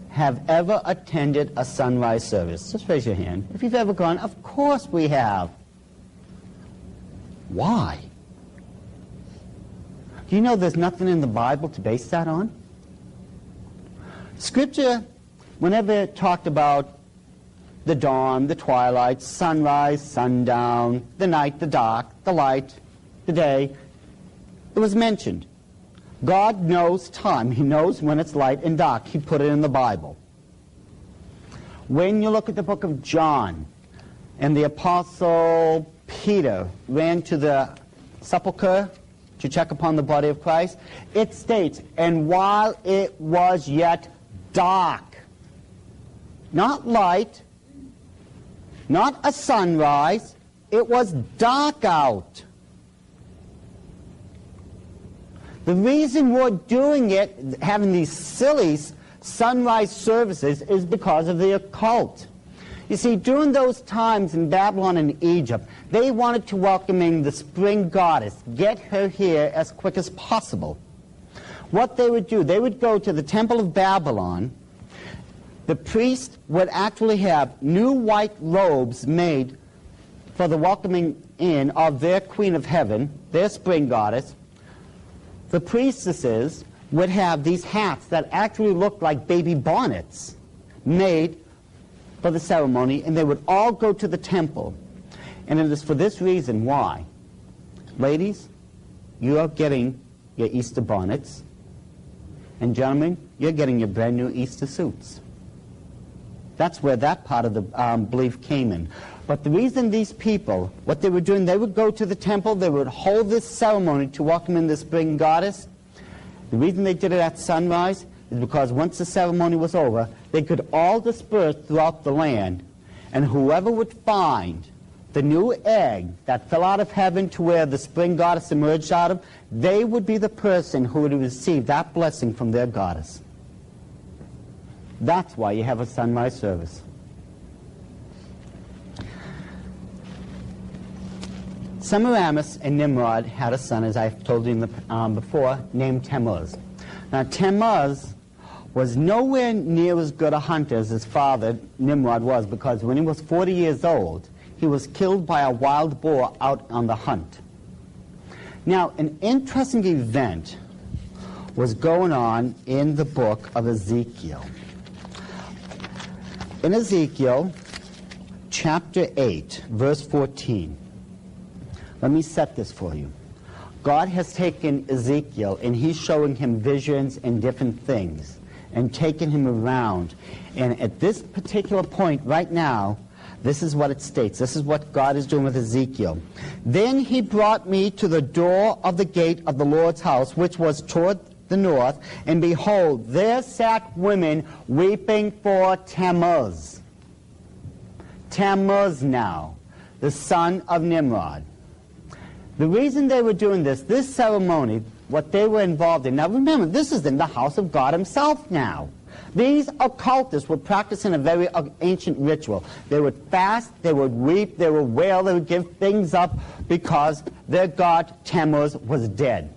have ever attended a sunrise service? Just raise your hand. If you've ever gone, of course we have. Why? Do you know there's nothing in the Bible to base that on? Scripture, whenever it talked about the dawn, the twilight, sunrise, sundown, the night, the dark, the light, the day, it was mentioned. God knows time. He knows when it's light and dark. He put it in the Bible. When you look at the book of John, and the Apostle Peter ran to the sepulchre to check upon the body of Christ, it states, and while it was yet dark, not light, not a sunrise, it was dark out. The reason we're doing it, having these silly sunrise services, is because of the occult. You see, during those times in Babylon and Egypt, they wanted to welcome in the spring goddess, get her here as quick as possible. What they would do, they would go to the Temple of Babylon. The priest would actually have new white robes made for the welcoming in of their Queen of Heaven, their spring goddess. The priestesses would have these hats that actually looked like baby bonnets made for the ceremony, and they would all go to the temple. And it is for this reason why, ladies, you are getting your Easter bonnets, and gentlemen, you're getting your brand new Easter suits. That's where that part of the belief came in. But the reason these people, what they were doing, they would go to the temple, they would hold this ceremony to welcome in the spring goddess. The reason they did it at sunrise is because once the ceremony was over, they could all disperse throughout the land, and whoever would find the new egg that fell out of heaven to where the spring goddess emerged out of, they would be the person who would receive that blessing from their goddess. That's why you have a sunrise service. Semiramis and Nimrod had a son, as I've told you before, named Tammuz. Now Tammuz was nowhere near as good a hunter as his father Nimrod was, because when he was 40 years old, he was killed by a wild boar out on the hunt. Now, an interesting event was going on in the book of Ezekiel. In Ezekiel chapter 8, verse 14, let me set this for you. God has taken Ezekiel and he's showing him visions and different things and taken him around. And at this particular point right now, this is what it states. This is what God is doing with Ezekiel. Then he brought me to the door of the gate of the Lord's house, which was toward the north, and behold, there sat women weeping for Tammuz. Tammuz now, the son of Nimrod. The reason they were doing this ceremony, what they were involved in, now remember, this is in the house of God himself now. These occultists were practicing a very ancient ritual. They would fast, they would weep, they would wail, they would give things up because their god Tammuz was dead.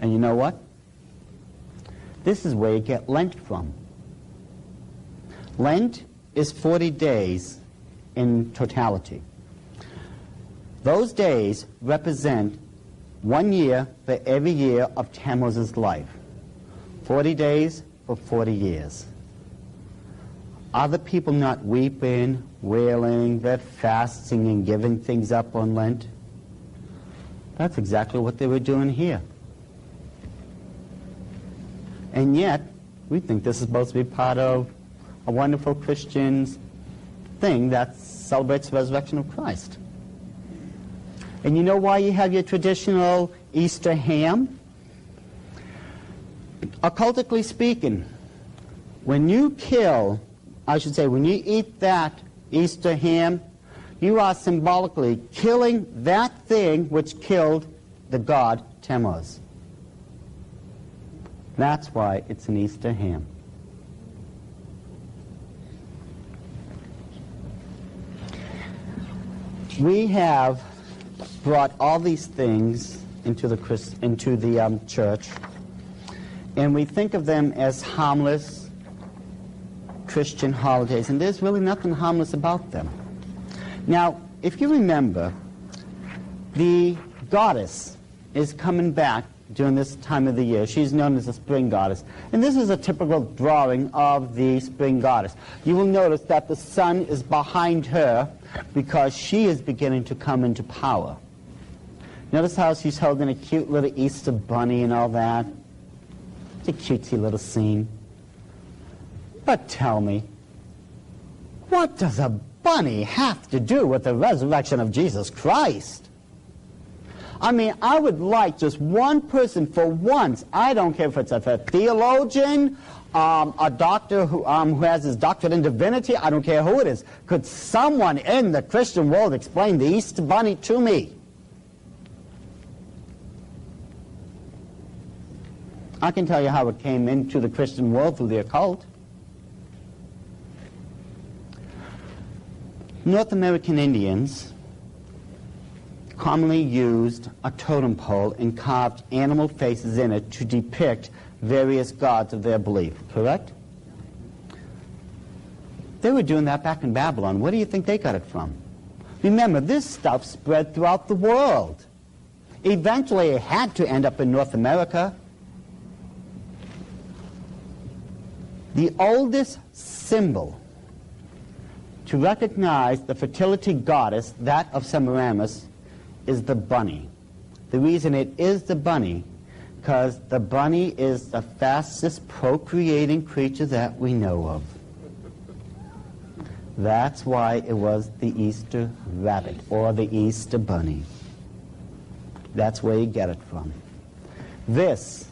And you know what? This is where you get Lent from. Lent is 40 days in totality. Those days represent 1 year for every year of Tammuz's life. 40 days for 40 years. Are the people not weeping, wailing, they're fasting and giving things up on Lent? That's exactly what they were doing here. And yet, we think this is supposed to be part of a wonderful Christian thing that celebrates the resurrection of Christ. And you know why you have your traditional Easter ham? Occultically speaking, when you kill, when you eat that Easter ham, you are symbolically killing that thing which killed the god Tammuz. That's why it's an Easter ham. We have brought all these things into the church, and we think of them as harmless Christian holidays, and there's really nothing harmless about them. Now, if you remember, the goddess is coming back during this time of the year. She's known as the spring goddess, and this is a typical drawing of the spring goddess. You will notice that the sun is behind her because she is beginning to come into power. Notice how she's holding a cute little Easter bunny and all that. It's a cutesy little scene. But tell me, What does a bunny have to do with the resurrection of Jesus Christ? I mean, I would like just one person for once, I don't care if it's a theologian, a doctor who has his doctorate in divinity, I don't care who it is. Could someone in the Christian world explain the Easter Bunny to me? I can tell you how it came into the Christian world through the occult. North American Indians commonly used a totem pole and carved animal faces in it to depict various gods of their belief, correct? They were doing that back in Babylon. Where do you think they got it from? Remember, this stuff spread throughout the world. Eventually, it had to end up in North America. The oldest symbol to recognize the fertility goddess, that of Semiramis, is the bunny. The reason it is the bunny, because the bunny is the fastest procreating creature that we know of. That's why it was the Easter rabbit, or the Easter bunny. That's where you get it from. This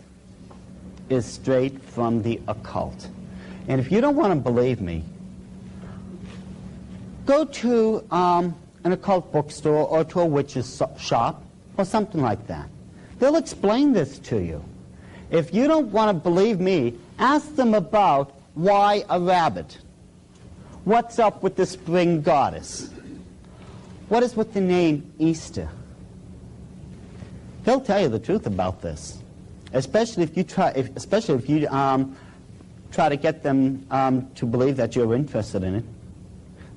is straight from the occult. And if you don't want to believe me, go to an occult bookstore or to a witch's shop or something like that. They'll explain this to you. If you don't want to believe me, ask them about why a rabbit. What's up with the spring goddess? What is with the name Easter? They'll tell you the truth about this, especially if you try to get them to believe that you're interested in it.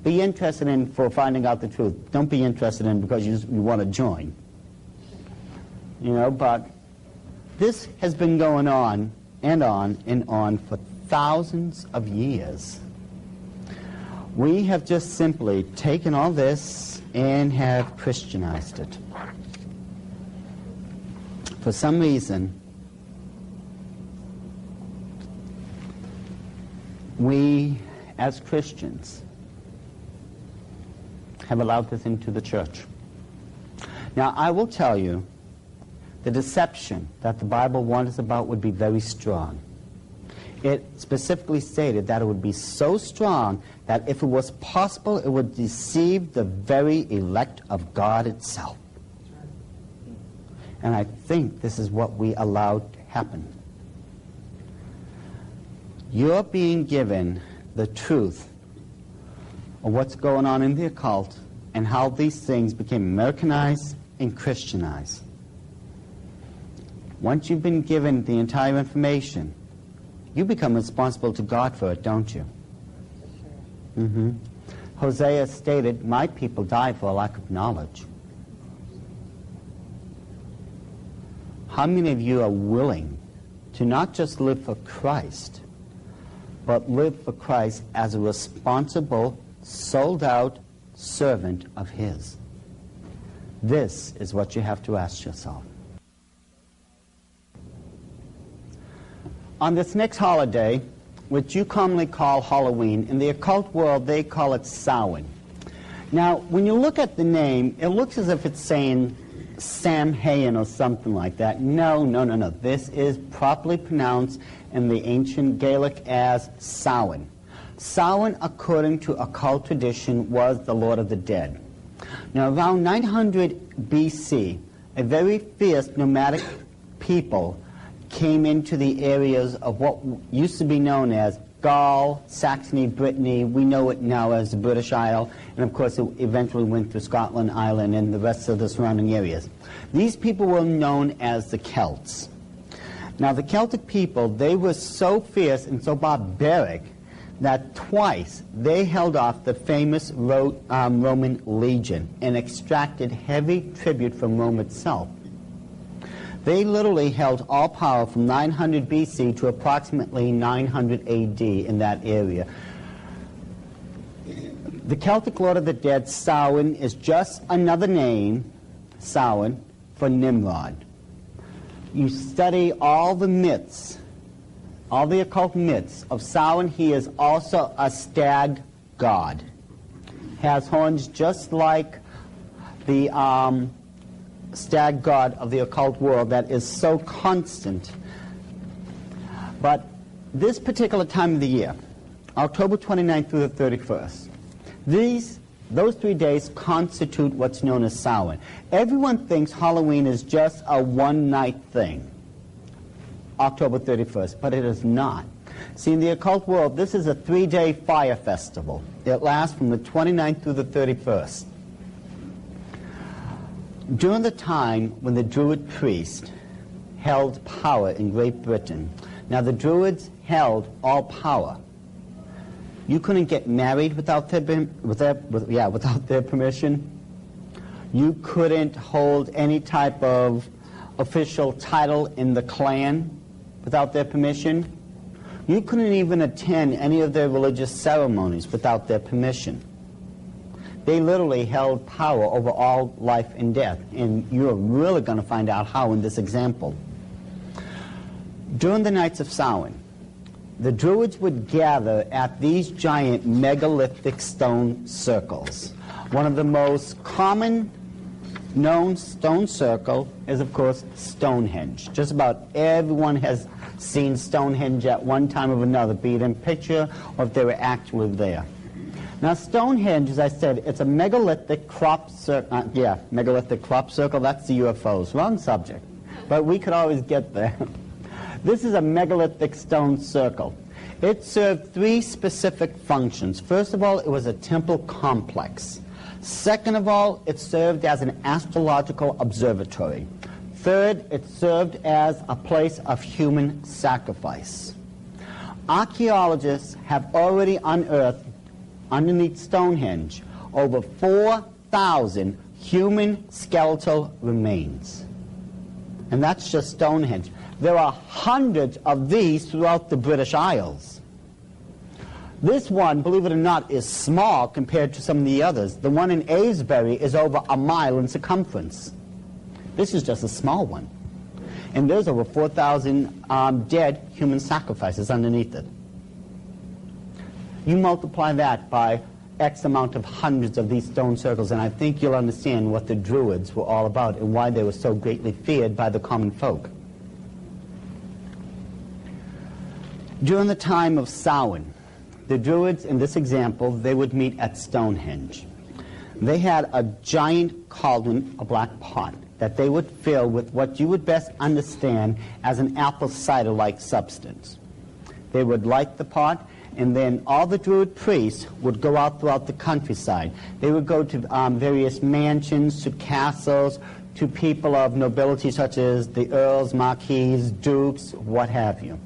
Be interested in for finding out the truth. Don't be interested in because you want to join. You know, but this has been going on and on and on for thousands of years. We have just simply taken all this and have Christianized it. For some reason, we as Christians have allowed this into the church. Now, I will tell you, the deception that the Bible warned us about would be very strong. It specifically stated that it would be so strong that if it was possible, it would deceive the very elect of God itself. And I think this is what we allowed to happen. You're being given the truth of what's going on in the occult and how these things became Americanized and Christianized. Once you've been given the entire information, you become responsible to God for it, don't you? Hosea stated, "My people die for a lack of knowledge." How many of you are willing to not just live for Christ, but live for Christ as a responsible, sold-out servant of His? This is what you have to ask yourself. On this next holiday, which you commonly call Halloween, in the occult world they call it Samhain. Now, when you look at the name, it looks as if it's saying Samhain or something like that. No. This is properly pronounced in the ancient Gaelic as Samhain. Samhain, according to occult tradition, was the Lord of the Dead. Now, around 900 BC, a very fierce nomadic people came into the areas of what used to be known as Gaul, Saxony, Brittany. We know it now as the British Isle, and of course it eventually went through Scotland, Ireland, and the rest of the surrounding areas. These people were known as the Celts. Now, the Celtic people, they were so fierce and so barbaric that twice they held off the famous Roman legion and extracted heavy tribute from Rome itself. They literally held all power from 900 BC to approximately 900 AD in that area. The Celtic Lord of the Dead, Samhain, is just another name, Samhain, for Nimrod. You study all the myths, all the occult myths of Samhain. He is also a stag god. has horns just like the stag god of the occult world that is so constant. But this particular time of the year, October 29th through the 31st, those 3 days constitute what's known as Samhain. Everyone thinks Halloween is just a one-night thing, October 31st, but it is not. See, in the occult world, this is a 3-day fire festival. It lasts from the 29th through the 31st. During the time when the Druid priest held power in Great Britain, now the Druids held all power. You couldn't get married without their permission. You couldn't hold any type of official title in the clan without their permission. You couldn't even attend any of their religious ceremonies without their permission. They literally held power over all life and death, and you're really going to find out how in this example. During the nights of Samhain, the Druids would gather at these giant megalithic stone circles. One of the most common known stone circle is, of course, Stonehenge. Just about everyone has seen Stonehenge at one time or another, be it in picture or if they were actually there. Now, Stonehenge, as I said, it's a megalithic crop circle. Megalithic crop circle. That's the UFOs. Wrong subject. But we could always get there. This is a megalithic stone circle. It served 3 specific functions. First of all, it was a temple complex. Second of all, it served as an astrological observatory. Third, it served as a place of human sacrifice. Archaeologists have already unearthed, underneath Stonehenge, over 4,000 human skeletal remains. And that's just Stonehenge. There are hundreds of these throughout the British Isles. This one, believe it or not, is small compared to some of the others. The one in Avebury is over a mile in circumference. This is just a small one. And there's over 4,000 dead human sacrifices underneath it. You multiply that by X amount of hundreds of these stone circles, and I think you'll understand what the Druids were all about and why they were so greatly feared by the common folk. During the time of Samhain, the Druids, in this example, they would meet at Stonehenge. They had a giant cauldron, a black pot, that they would fill with what you would best understand as an apple cider-like substance. They would light the pot, and then all the Druid priests would go out throughout the countryside. They would go to various mansions, to castles, to people of nobility such as the earls, marquis, dukes, what have you.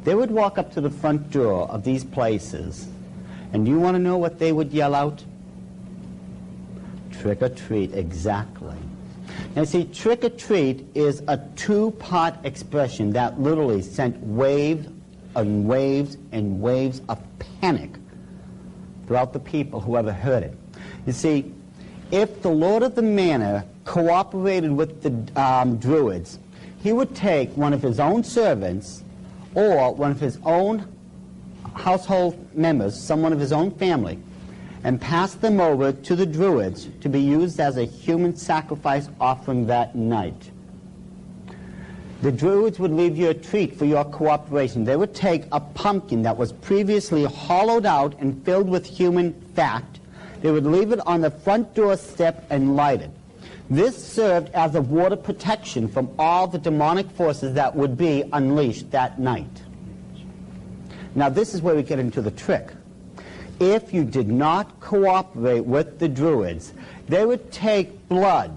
They would walk up to the front door of these places, and you want to know what they would yell out? Trick or treat, exactly. Now see, trick or treat is a 2-part expression that literally sent waves and waves and waves of panic throughout the people who ever heard it. You see, if the Lord of the Manor cooperated with the Druids, he would take one of his own servants or one of his own household members, someone of his own family, and pass them over to the Druids to be used as a human sacrifice offering that night. The Druids would leave you a treat for your cooperation. They would take a pumpkin that was previously hollowed out and filled with human fat. They would leave it on the front doorstep and light it. This served as a water protection from all the demonic forces that would be unleashed that night. Now this is where we get into the trick. If you did not cooperate with the Druids, they would take blood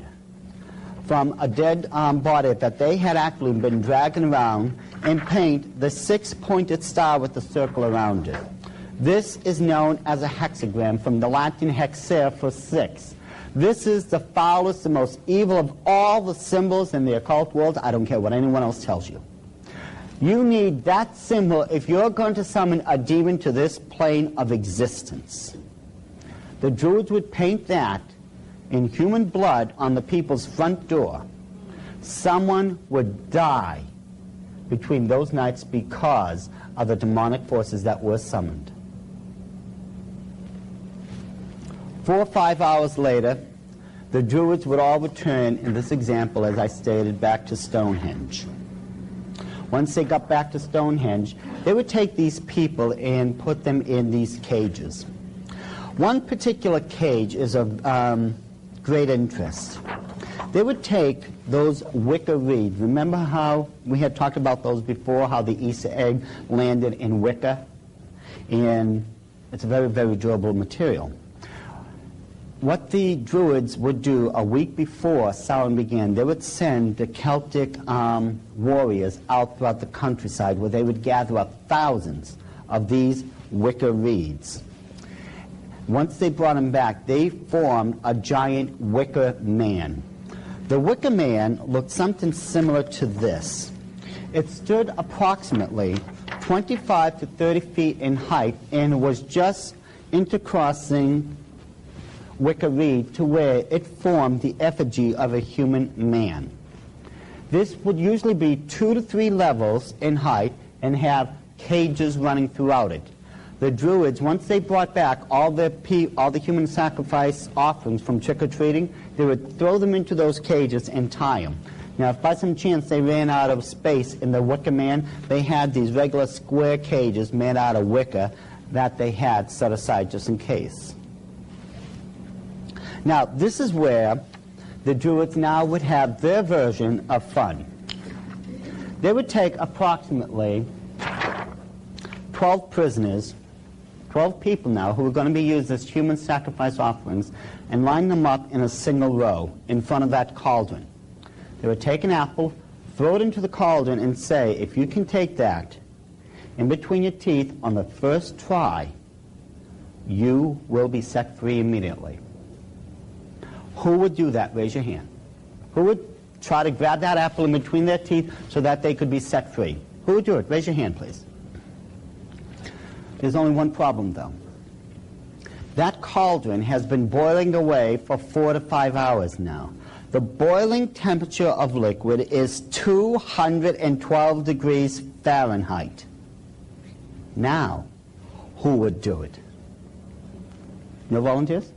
from a dead body that they had actually been dragging around and paint the 6-pointed star with the circle around it. This is known as a hexagram, from the Latin hexere for 6. This is the foulest, the most evil of all the symbols in the occult world. I don't care what anyone else tells you. You need that symbol if you're going to summon a demon to this plane of existence. The Druids would paint that in human blood on the people's front door. Someone would die between those nights because of the demonic forces that were summoned. 4 or 5 hours later, the Druids would all return, in this example, as I stated, back to Stonehenge. Once they got back to Stonehenge, they would take these people and put them in these cages. One particular cage is of great interest. They would take those wicker reeds. Remember how we had talked about those before, how the Easter egg landed in wicker? And it's a very, very durable material. What the Druids would do a week before Samhain began, they would send the Celtic warriors out throughout the countryside where they would gather up thousands of these wicker reeds. Once they brought them back, they formed a giant wicker man. The wicker man looked something similar to this. It stood approximately 25 to 30 feet in height and was just intercrossing wicker reed to where it formed the effigy of a human man. This would usually be 2 to 3 levels in height and have cages running throughout it. The Druids, once they brought back all the human sacrifice offerings from trick-or-treating, they would throw them into those cages and tie them. Now, if by some chance they ran out of space in the wicker man, they had these regular square cages made out of wicker that they had set aside just in case. Now, this is where the Druids now would have their version of fun. They would take approximately 12 prisoners, 12 people now who were going to be used as human sacrifice offerings, and line them up in a single row in front of that cauldron. They would take an apple, throw it into the cauldron, and say, if you can take that in between your teeth on the first try, you will be set free immediately. Who would do that? Raise your hand. Who would try to grab that apple in between their teeth so that they could be set free? Who would do it? Raise your hand, please. There's only one problem, though. That cauldron has been boiling away for 4 to 5 hours now. The boiling temperature of liquid is 212 degrees Fahrenheit. Now, who would do it? No volunteers?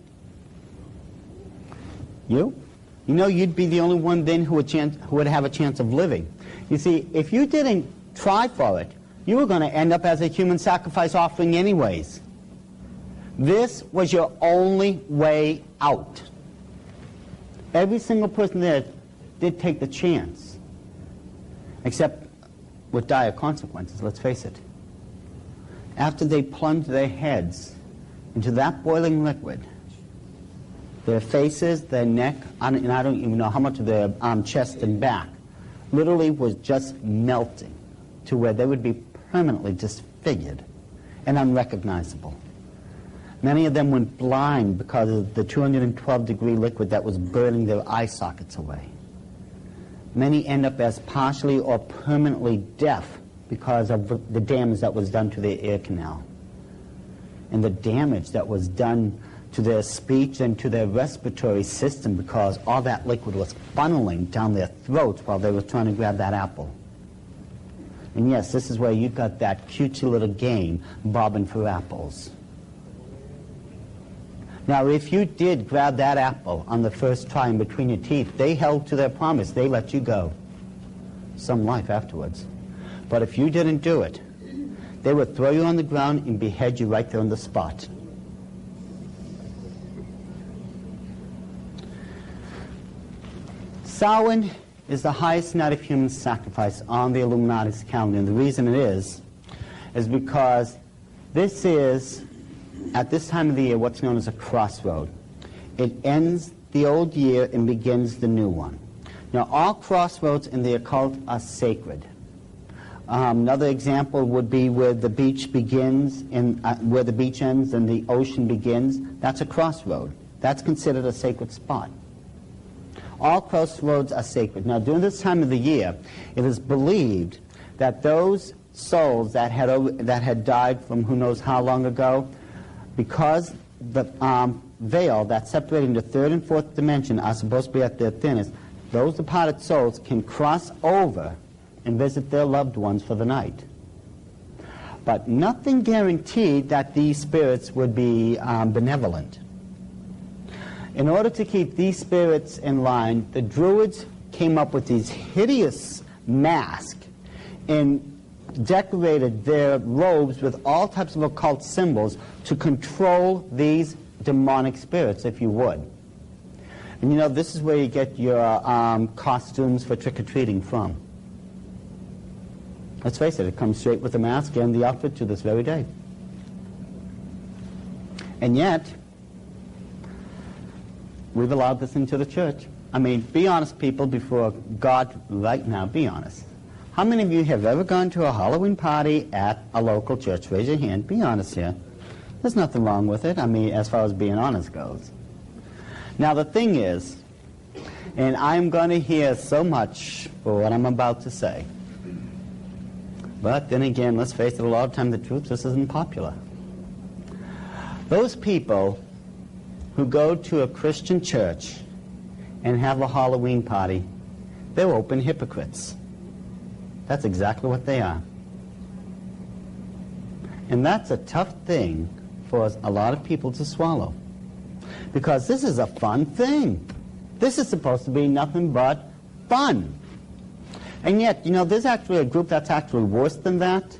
You? You know you'd be the only one then who would have a chance of living. You see, if you didn't try for it, you were going to end up as a human sacrifice offering anyways. This was your only way out. Every single person there did take the chance, except with dire consequences, let's face it. After they plunged their heads into that boiling liquid, their faces, their neck, and I don't even know how much of their chest and back, literally was just melting to where they would be permanently disfigured and unrecognizable. Many of them went blind because of the 212-degree liquid that was burning their eye sockets away. Many end up as partially or permanently deaf because of the damage that was done to their ear canal and the damage that was done to their speech and to their respiratory system because all that liquid was funneling down their throats while they were trying to grab that apple. And yes, this is where you got that cutesy little game, bobbing for apples. Now, if you did grab that apple on the first try in between your teeth, they held to their promise. They let you go. Some life afterwards. But if you didn't do it, they would throw you on the ground and behead you right there on the spot. Samhain is the highest night of human sacrifice on the Illuminati's calendar. And the reason it is because this is, at this time of the year, what's known as a crossroad. It ends the old year and begins the new one. Now, all crossroads in the occult are sacred. Another example would be where the beach begins and where the beach ends and the ocean begins. That's a crossroad. That's considered a sacred spot. All crossroads are sacred. Now, during this time of the year, it is believed that those souls that had died from who knows how long ago, because the veil that's separating the third and fourth dimension are supposed to be at their thinnest, those departed souls can cross over and visit their loved ones for the night. But nothing guaranteed that these spirits would be benevolent. In order to keep these spirits in line, the Druids came up with these hideous masks and decorated their robes with all types of occult symbols to control these demonic spirits, if you would. And you know, this is where you get your costumes for trick-or-treating from. Let's face it, it comes straight with the mask and the outfit to this very day. And yet, we've allowed this into the church. I mean, be honest, people, before God right now, be honest. How many of you have ever gone to a Halloween party at a local church? Raise your hand. Be honest here. There's nothing wrong with it, I mean, as far as being honest goes. Now, the thing is, and I'm going to hear so much for what I'm about to say, but then again, let's face it, a lot of times the truth just isn't popular. Those people who go to a Christian church and have a Halloween party, they're open hypocrites. That's exactly what they are. And that's a tough thing for a lot of people to swallow. Because this is a fun thing. This is supposed to be nothing but fun. And yet, you know, there's actually a group that's actually worse than that.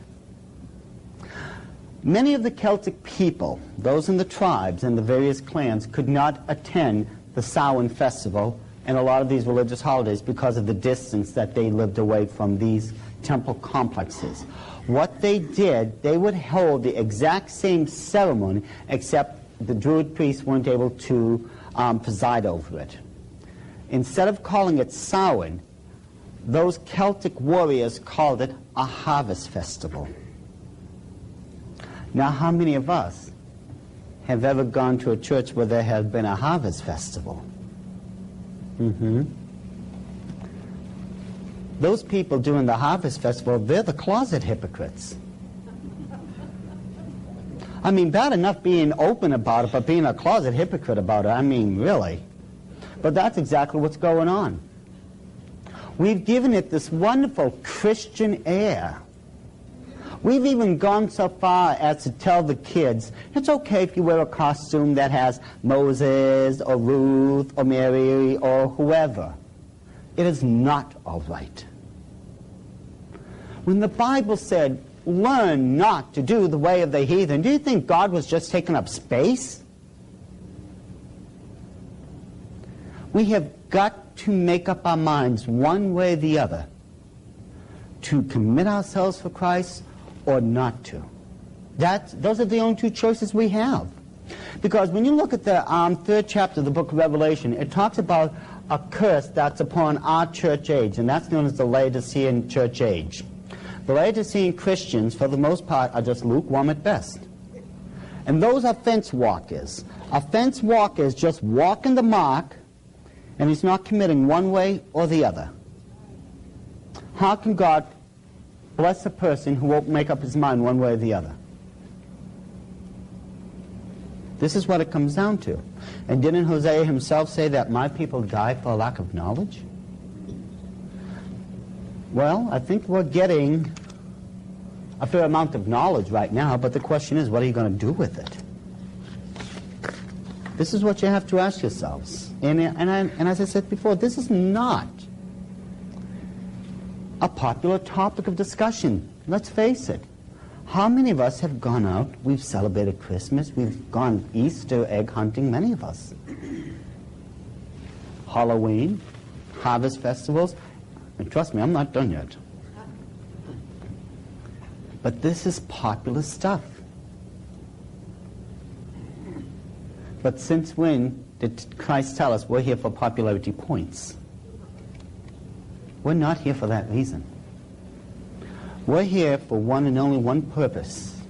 Many of the Celtic people, those in the tribes and the various clans, could not attend the Samhain festival and a lot of these religious holidays because of the distance that they lived away from these temple complexes. What they did, they would hold the exact same ceremony, except the Druid priests weren't able to preside over it. Instead of calling it Samhain, those Celtic warriors called it a harvest festival. Now, how many of us have ever gone to a church where there has been a harvest festival? Those people doing the harvest festival, they're the closet hypocrites. I mean, bad enough being open about it, but being a closet hypocrite about it, I mean, really. But that's exactly what's going on. We've given it this wonderful Christian air. We've even gone so far as to tell the kids, it's okay if you wear a costume that has Moses or Ruth or Mary or whoever. It is not all right. When the Bible said, learn not to do the way of the heathen, do you think God was just taking up space? We have got to make up our minds one way or the other to commit ourselves for Christ or not to. Those are the only two choices we have. Because when you look at the third chapter of the book of Revelation, it talks about a curse that's upon our church age, and that's known as the Laodicean church age. The Laodicean Christians, for the most part, are just lukewarm at best. And those are fence walkers. A fence walker is just walking the mark, and he's not committing one way or the other. How can God bless a person who won't make up his mind one way or the other? This is what it comes down to. And didn't Hosea himself say that my people die for a lack of knowledge? Well, I think we're getting a fair amount of knowledge right now, but the question is, what are you going to do with it? This is what you have to ask yourselves. And as I said before, this is not a popular topic of discussion. Let's face it. How many of us have gone out, we've celebrated Christmas, we've gone Easter egg hunting, many of us. Halloween, harvest festivals, and trust me, I'm not done yet. But this is popular stuff. But since when did Christ tell us we're here for popularity points? We're not here for that reason. We're here for one and only one purpose,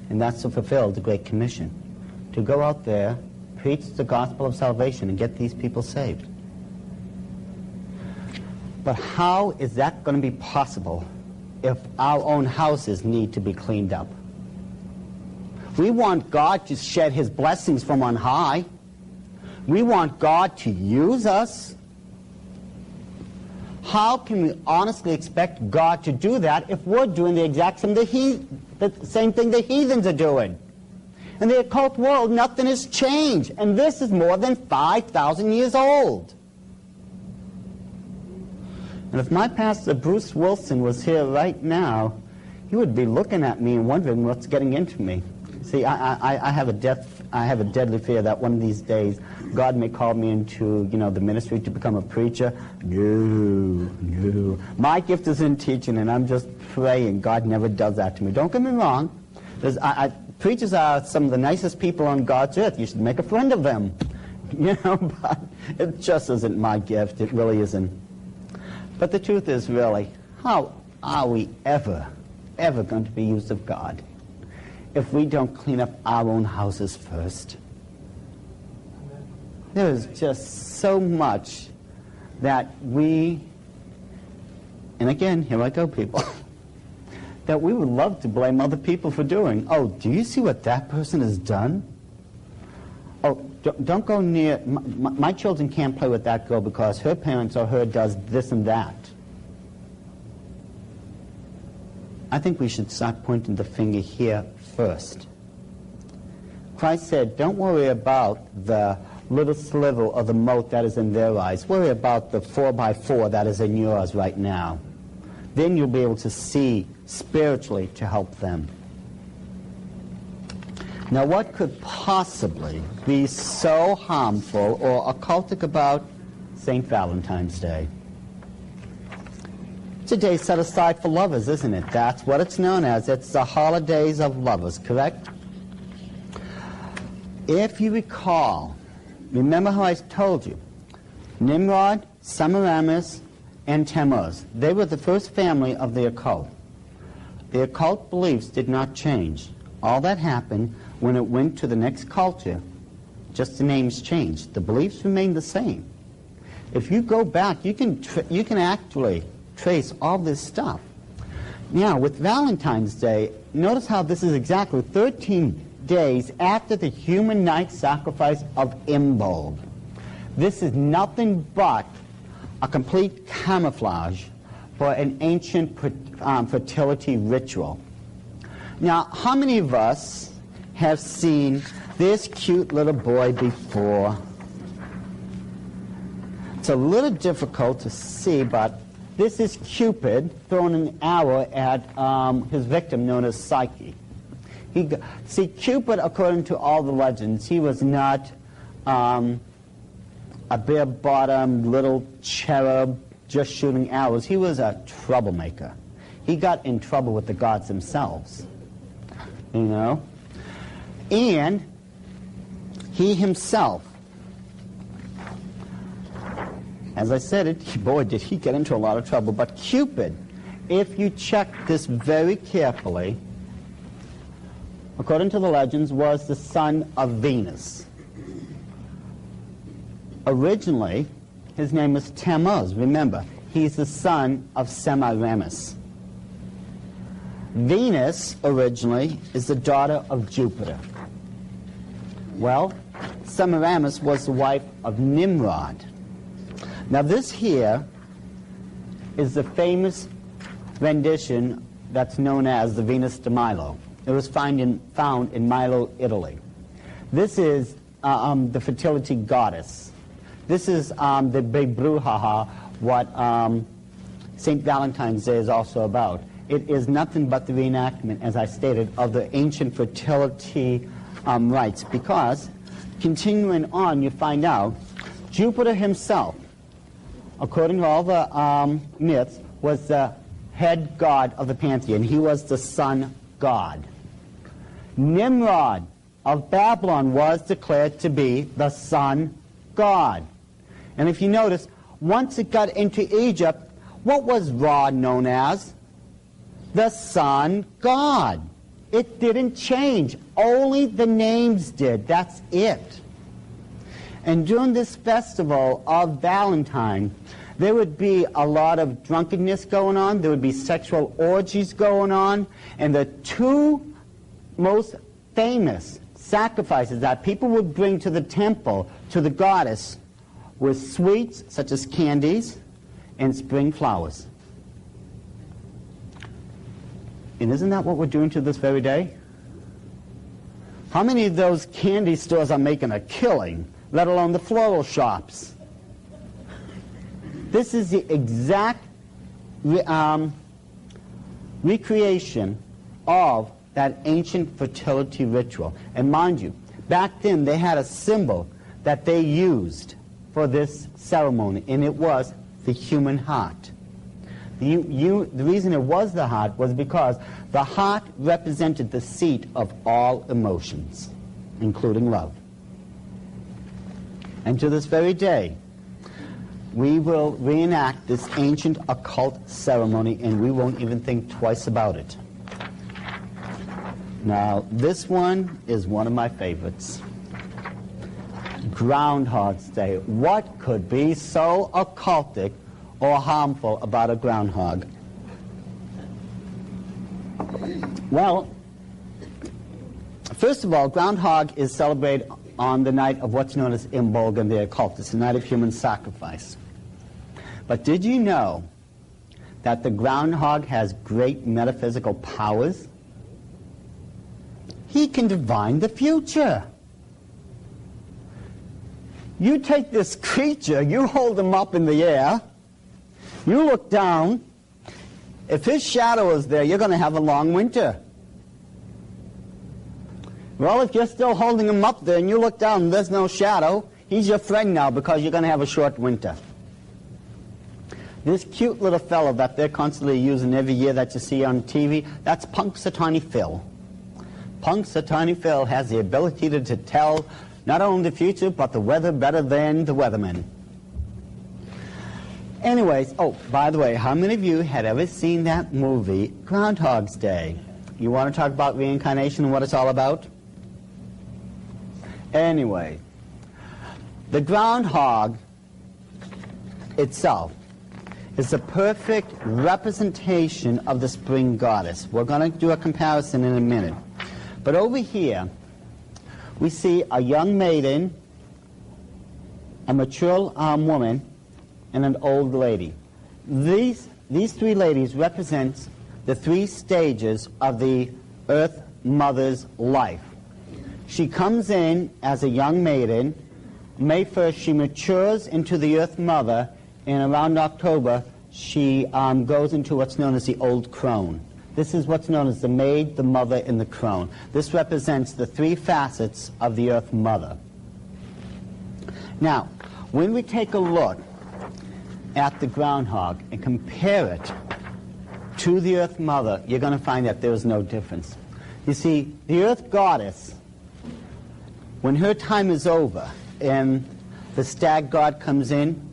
and that's to fulfill the Great Commission, to go out there, preach the gospel of salvation, and get these people saved. But how is that going to be possible if our own houses need to be cleaned up? We want God to shed his blessings from on high. We want God to use us. How can we honestly expect God to do that if we're doing the exact same thing the heathens are doing? In the occult world, nothing has changed. And this is more than 5,000 years old. And if my pastor, Bruce Wilson, was here right now, he would be looking at me and wondering what's getting into me. See, I have a deadly fear that one of these days God may call me into, the ministry to become a preacher. No. My gift is in teaching, and I'm just praying God never does that to me. Don't get me wrong. Preachers are some of the nicest people on God's earth. You should make a friend of them. But it just isn't my gift. It really isn't. But the truth is, really, how are we ever going to be used of God if we don't clean up our own houses first? There is just so much that we, and again, here I go, people, that we would love to blame other people for doing. Oh, do you see what that person has done? Oh, don't go near, my children can't play with that girl because her parents or her does this and that. I think we should start pointing the finger here first. Christ said, don't worry about the little sliver of the mote that is in their eyes. Worry about the 4x4 that is in yours right now. Then you'll be able to see spiritually to help them. Now, what could possibly be so harmful or occultic about St. Valentine's Day? It's a day set aside for lovers, isn't it? That's what it's known as. It's the holidays of lovers, correct? If you recall, remember how I told you, Nimrod, Semiramis, and Tammuz, they were the first family of the occult. The occult beliefs did not change. All that happened when it went to the next culture, just the names changed. The beliefs remained the same. If you go back, you can actually trace all this stuff. Now, with Valentine's Day, notice how this is exactly 13 days after the human night sacrifice of Imbolc. This is nothing but a complete camouflage for an ancient fertility ritual. Now, how many of us have seen this cute little boy before? It's a little difficult to see, but this is Cupid throwing an arrow at his victim known as Psyche. See, Cupid, according to all the legends, he was not a bare-bottomed little cherub just shooting arrows. He was a troublemaker. He got in trouble with the gods themselves, And he himself, as I said it, boy, did he get into a lot of trouble. But Cupid, if you check this very carefully, according to the legends, was the son of Venus. Originally, his name was Tammuz. Remember, he's the son of Semiramis. Venus, originally, is the daughter of Jupiter. Well, Semiramis was the wife of Nimrod. Now, this here is the famous rendition that's known as the Venus de Milo. It was found in Milo, Italy. This is the fertility goddess. This is the big brouhaha, what St. Valentine's Day is also about. It is nothing but the reenactment, as I stated, of the ancient fertility rites. Because, continuing on, you find out, Jupiter himself, according to all the myths, was the head god of the pantheon. He was the sun god. Nimrod of Babylon was declared to be the sun god. And if you notice, once it got into Egypt, what was Ra known as? The sun god. It didn't change. Only the names did. That's it. And during this festival of Valentine, there would be a lot of drunkenness going on. There would be sexual orgies going on. And the two most famous sacrifices that people would bring to the temple, to the goddess, were sweets, such as candies, and spring flowers. And isn't that what we're doing to this very day? How many of those candy stores are making a killing, let alone the floral shops? This is the exact recreation of that ancient fertility ritual. And mind you, back then they had a symbol that they used for this ceremony, and it was the human heart. The reason it was the heart was because the heart represented the seat of all emotions, including love. And to this very day, we will reenact this ancient occult ceremony, and we won't even think twice about it. Now, this one is one of my favorites. Groundhog's Day. What could be so occultic or harmful about a groundhog? Well, first of all, groundhog is celebrated on the night of what's known as Imbolgan, the occult. It's the night of human sacrifice. But did you know that the groundhog has great metaphysical powers? He can divine the future. You take this creature, you hold him up in the air, you look down. If his shadow is there, you're going to have a long winter. Well, if you're still holding him up there and you look down and there's no shadow, he's your friend now because you're going to have a short winter. This cute little fellow that they're constantly using every year that you see on TV, that's Punxsutawney Phil. Punxsutawney Phil has the ability to tell not only the future, but the weather better than the weatherman. Anyways, oh, by the way, how many of you had ever seen that movie, Groundhog's Day? You want to talk about reincarnation and what it's all about? Anyway, the groundhog itself is the perfect representation of the spring goddess. We're going to do a comparison in a minute. But over here, we see a young maiden, a mature woman, and an old lady. These three ladies represent the three stages of the Earth Mother's life. She comes in as a young maiden. May 1st, she matures into the Earth Mother, and around October, she goes into what's known as the old crone. This is what's known as the maid, the mother, and the crone. This represents the three facets of the Earth Mother. Now, when we take a look at the groundhog and compare it to the Earth Mother, you're going to find that there is no difference. You see, the Earth Goddess, when her time is over and the stag god comes in,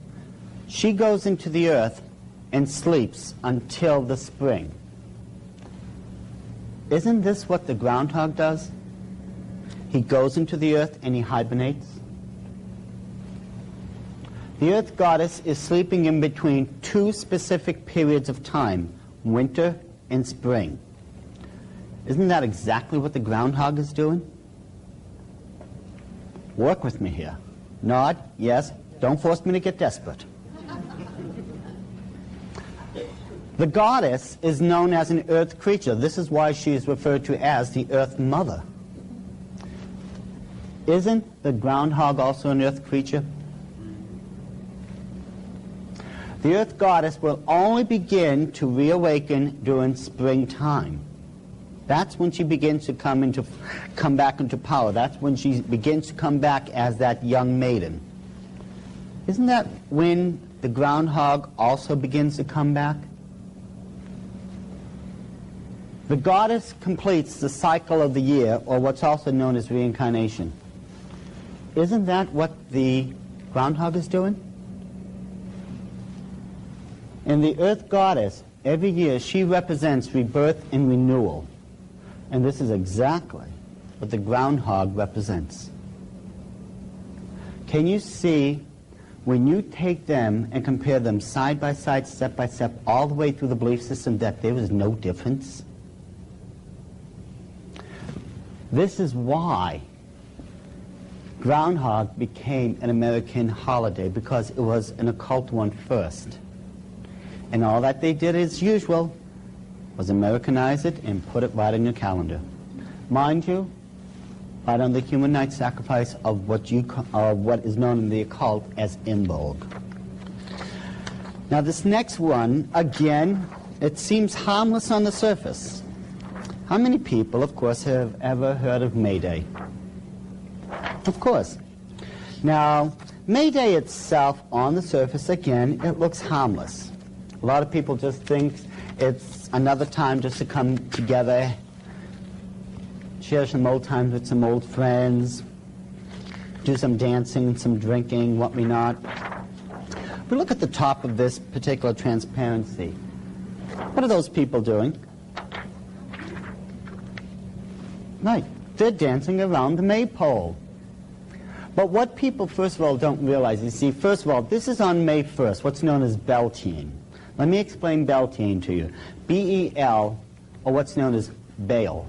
she goes into the earth and sleeps until the spring. Isn't this what the groundhog does? He goes into the earth and he hibernates. The Earth Goddess is sleeping in between two specific periods of time, winter and spring. Isn't that exactly what the groundhog is doing? Work with me here. Nod, yes. Don't force me to get desperate. The goddess is known as an earth creature. This is why she is referred to as the Earth Mother. Isn't the groundhog also an earth creature? The Earth Goddess will only begin to reawaken during springtime. That's when she begins to come back into power. That's when she begins to come back as that young maiden. Isn't that when the groundhog also begins to come back? The goddess completes the cycle of the year, or what's also known as reincarnation. Isn't that what the groundhog is doing? And the Earth Goddess, every year, she represents rebirth and renewal. And this is exactly what the groundhog represents. Can you see, when you take them and compare them side by side, step by step, all the way through the belief system, that there is no difference? This is why Groundhog became an American holiday, because it was an occult one first. And all that they did, as usual, was Americanize it and put it right in your calendar. Mind you, right on the human night sacrifice of what is known in the occult as Imbolg. Now this next one, again, it seems harmless on the surface. How many people, of course, have ever heard of May Day? Of course. Now, May Day itself, on the surface, again, it looks harmless. A lot of people just think it's another time just to come together, share some old times with some old friends, do some dancing, some drinking, what we not. But look at the top of this particular transparency. What are those people doing? Right, they're dancing around the maypole. But what people, first of all, don't realize, you see, first of all, this is on May 1st, what's known as Beltane. Let me explain Beltane to you. B-E-L, or what's known as Baal.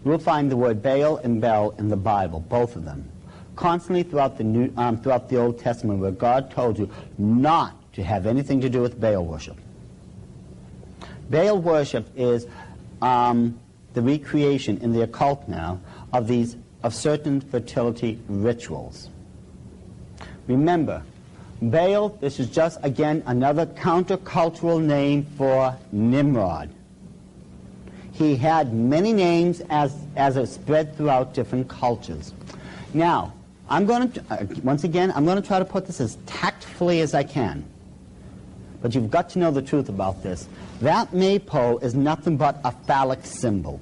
You'll find the word Baal and Bel in the Bible, both of them. Constantly throughout the Old Testament, where God told you not to have anything to do with Baal worship. Baal worship is the recreation in the occult now of certain fertility rituals. Remember, Baal, this is just, again, another countercultural name for Nimrod. He had many names as it spread throughout different cultures. Now, I'm going to, once again, I'm going to try to put this as tactfully as I can. But you've got to know the truth about this. That maypole is nothing but a phallic symbol.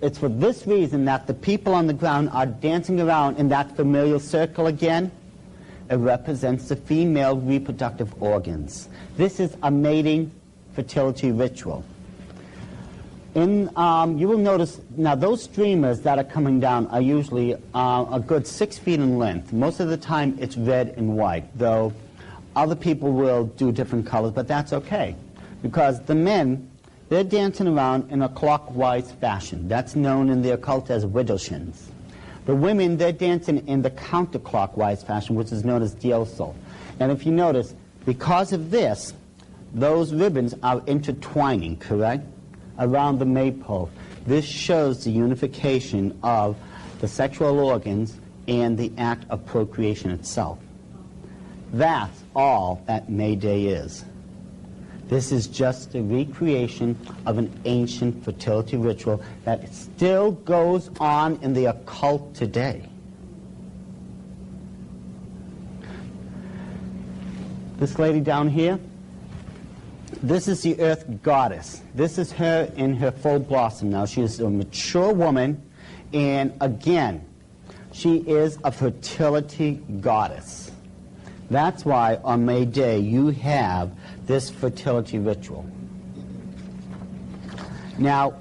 It's for this reason that the people on the ground are dancing around in that familial circle again. It represents the female reproductive organs. This is a mating fertility ritual. You will notice, now those streamers that are coming down are usually a good 6 feet in length. Most of the time it's red and white, though other people will do different colors, but that's okay. Because the men, they're dancing around in a clockwise fashion. That's known in the occult as widowshins. The women, they're dancing in the counterclockwise fashion, which is known as diosol. And if you notice, because of this, those ribbons are intertwining, correct, around the maypole. This shows the unification of the sexual organs and the act of procreation itself. That's all that May Day is. This is just a recreation of an ancient fertility ritual that still goes on in the occult today. This lady down here, this is the earth goddess. This is her in her full blossom now. She is a mature woman, and again, she is a fertility goddess. That's why on May Day you have this fertility ritual. Now,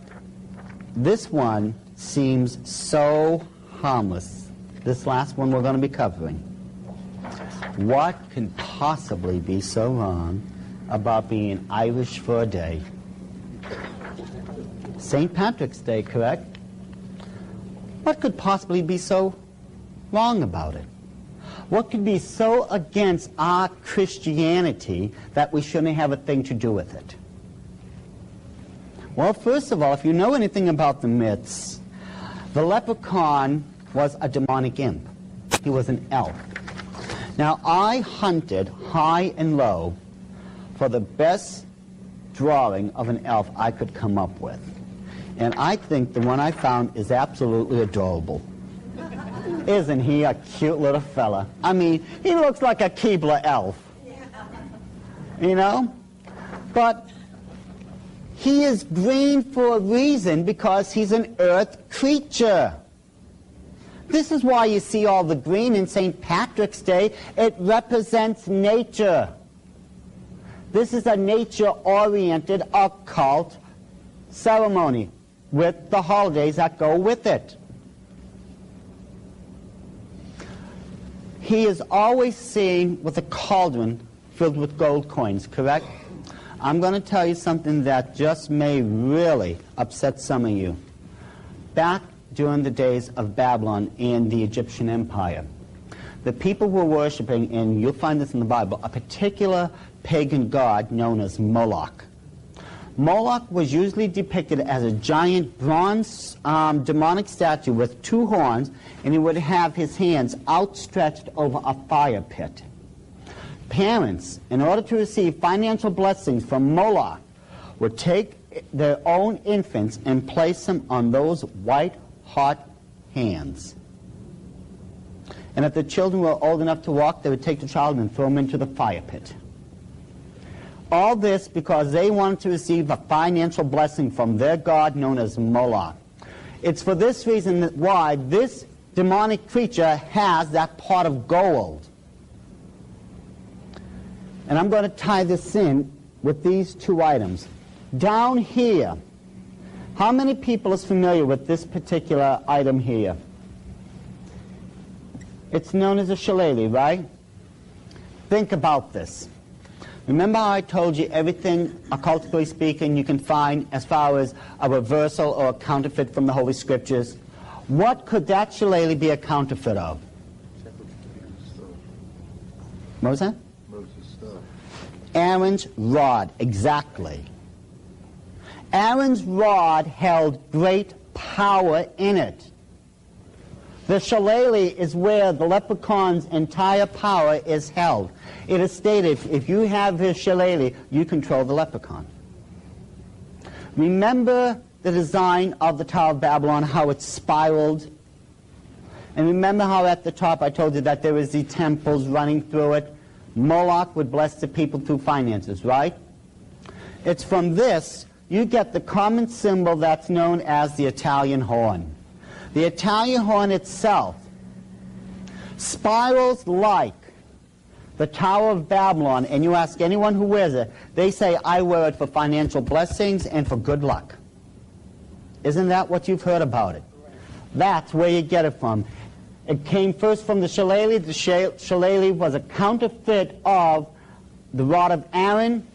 this one seems so harmless. This last one we're going to be covering. What can possibly be so wrong about being Irish for a day? St. Patrick's Day, correct? What could possibly be so wrong about it? What could be so against our Christianity that we shouldn't have a thing to do with it? Well, first of all, if you know anything about the myths, the leprechaun was a demonic imp. He was an elf. Now, I hunted high and low for the best drawing of an elf I could come up with. And I think the one I found is absolutely adorable. Isn't he a cute little fella? I mean, he looks like a Keebler elf. You know? But he is green for a reason, because he's an earth creature. This is why you see all the green in St. Patrick's Day. It represents nature. This is a nature-oriented occult ceremony with the holidays that go with it. He is always seen with a cauldron filled with gold coins, correct? I'm going to tell you something that just may really upset some of you. Back during the days of Babylon and the Egyptian Empire, the people were worshiping, and you'll find this in the Bible, a particular pagan god known as Moloch. Moloch was usually depicted as a giant bronze demonic statue with two horns, and he would have his hands outstretched over a fire pit. Parents, in order to receive financial blessings from Moloch, would take their own infants and place them on those white, hot hands. And if the children were old enough to walk, they would take the child and throw him into the fire pit. All this because they wanted to receive a financial blessing from their god known as Moloch. It's for this reason that why this demonic creature has that pot of gold. And I'm going to tie this in with these two items. Down here, how many people is familiar with this particular item here? It's known as a shillelagh, right? Think about this. Remember how I told you everything, occultically speaking, you can find as far as a reversal or a counterfeit from the Holy Scriptures? What could that shillelagh be a counterfeit of? What was that? Aaron's rod, exactly. Aaron's rod held great power in it. The shillelagh is where the leprechaun's entire power is held. It is stated, if you have his shillelagh, you control the leprechaun. Remember the design of the Tower of Babylon, how it spiraled? And remember how at the top I told you that there was the temples running through it? Moloch would bless the people through finances, right? It's from this you get the common symbol that's known as the Italian horn. The Italian horn itself spirals like the Tower of Babylon, and you ask anyone who wears it, they say, I wear it for financial blessings and for good luck. Isn't that what you've heard about it? That's where you get it from. It came first from the shillelagh. The shillelagh was a counterfeit of the rod of Aaron,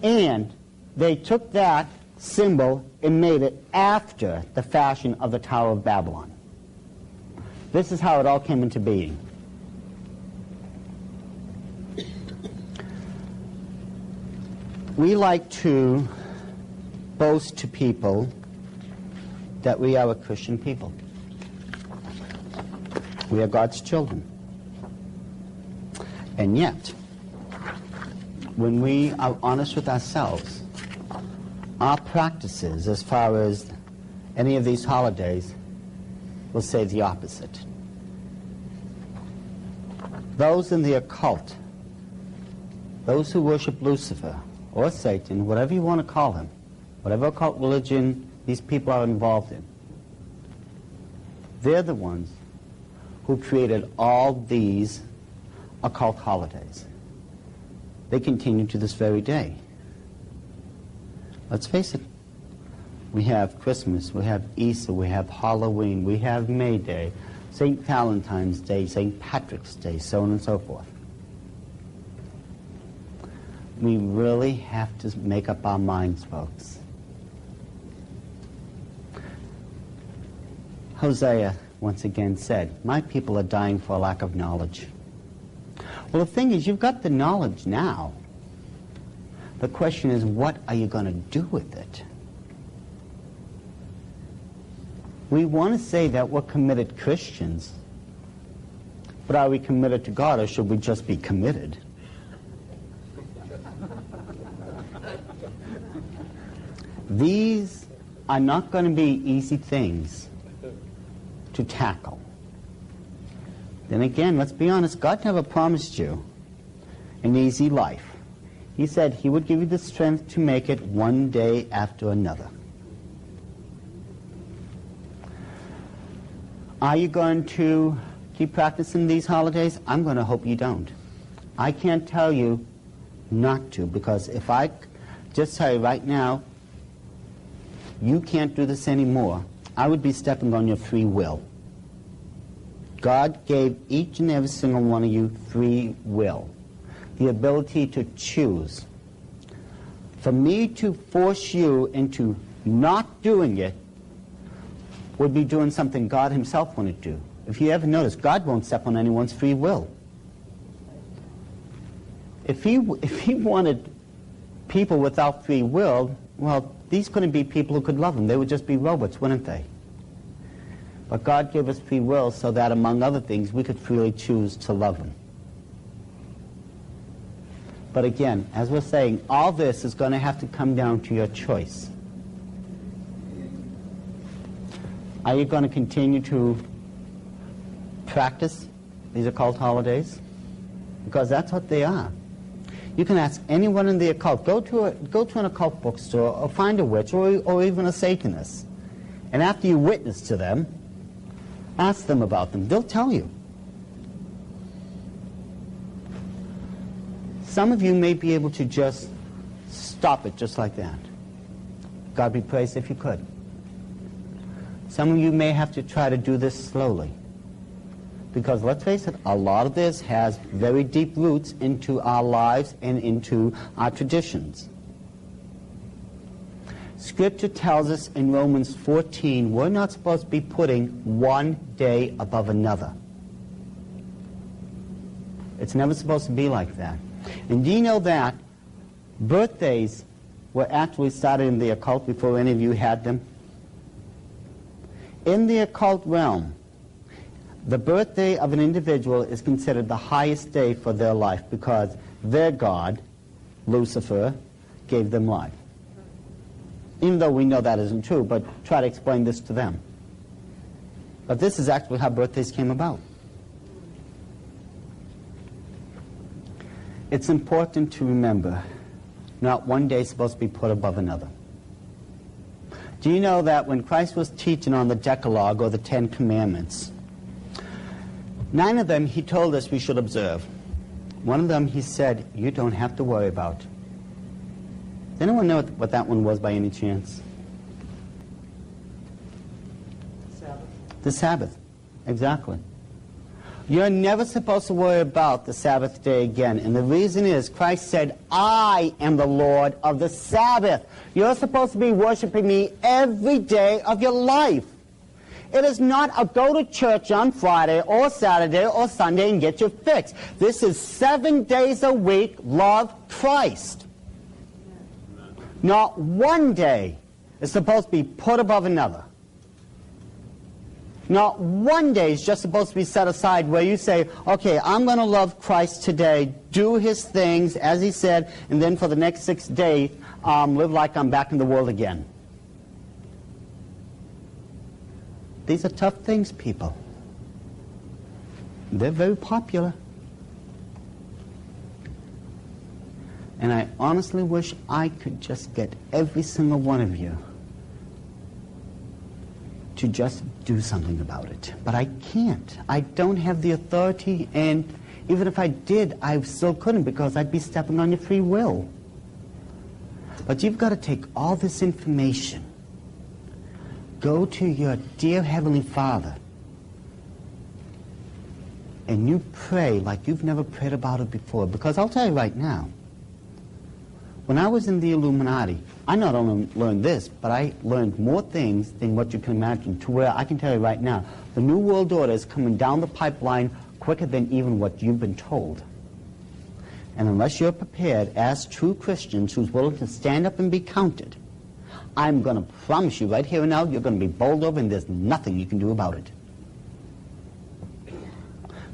and they took that symbol and made it after the fashion of the Tower of Babylon. This is how it all came into being. We like to boast to people that we are a Christian people. We are God's children. And yet, when we are honest with ourselves, our practices as far as any of these holidays will say the opposite. Those in the occult, those who worship Lucifer or Satan, whatever you want to call him, whatever occult religion these people are involved in, they're the ones who created all these occult holidays. They continue to this very day. Let's face it, we have Christmas, we have Easter, we have Halloween, we have May Day, St. Valentine's Day, St. Patrick's Day, so on and so forth. We really have to make up our minds, folks. Hosea once again said, my people are dying for a lack of knowledge. Well, the thing is, you've got the knowledge now. The question is, what are you going to do with it? We want to say that we're committed Christians, but are we committed to God, or should we just be committed? These are not going to be easy things to tackle. Then again, let's be honest, God never promised you an easy life. He said he would give you the strength to make it one day after another. Are you going to keep practicing these holidays? I'm going to hope you don't. I can't tell you not to, because if I just tell you right now, you can't do this anymore, I would be stepping on your free will. God gave each and every single one of you free will, the ability to choose. For me to force you into not doing it would be doing something God himself wouldn't do. If you ever notice, God won't step on anyone's free will. If he wanted people without free will, well, these couldn't be people who could love him. They would just be robots, wouldn't they? But God gave us free will so that, among other things, we could freely choose to love him. But again, as we're saying, all this is going to have to come down to your choice. Are you going to continue to practice these occult holidays? Because that's what they are. You can ask anyone in the occult. Go to an occult bookstore or find a witch or even a Satanist. And after you witness to them, ask them about them. They'll tell you. Some of you may be able to just stop it just like that. God be praised if you could. Some of you may have to try to do this slowly. Because let's face it, a lot of this has very deep roots into our lives and into our traditions. Scripture tells us in Romans 14, we're not supposed to be putting one day above another. It's never supposed to be like that. And do you know that birthdays were actually started in the occult before any of you had them? In the occult realm, the birthday of an individual is considered the highest day for their life because their god, Lucifer, gave them life. Even though we know that isn't true, but try to explain this to them. But this is actually how birthdays came about. It's important to remember, not one day is supposed to be put above another. Do you know that when Christ was teaching on the Decalogue, or the Ten Commandments, 9 of them he told us we should observe. One of them he said, you don't have to worry about. Does anyone know what that one was by any chance? Sabbath. The Sabbath, exactly. You're never supposed to worry about the Sabbath day again. And the reason is Christ said, I am the Lord of the Sabbath. You're supposed to be worshiping me every day of your life. It is not a go to church on Friday or Saturday or Sunday and get your fix. This is 7 days a week, love Christ. Not one day is supposed to be put above another. Not one day is just supposed to be set aside where you say, okay, I'm going to love Christ today, do his things, as he said, and then for the next 6 days, live like I'm back in the world again. These are tough things, people. They're very popular. And I honestly wish I could just get every single one of you to just do something about it. But I can't. I don't have the authority, and even if I did, I still couldn't because I'd be stepping on your free will. But you've got to take all this information, go to your dear Heavenly Father, and you pray like you've never prayed about it before. Because I'll tell you right now, when I was in the Illuminati, I not only learned this, but I learned more things than what you can imagine, to where I can tell you right now, the New World Order is coming down the pipeline quicker than even what you've been told. And unless you're prepared as true Christians who's willing to stand up and be counted, I'm going to promise you right here and now, you're going to be bowled over and there's nothing you can do about it.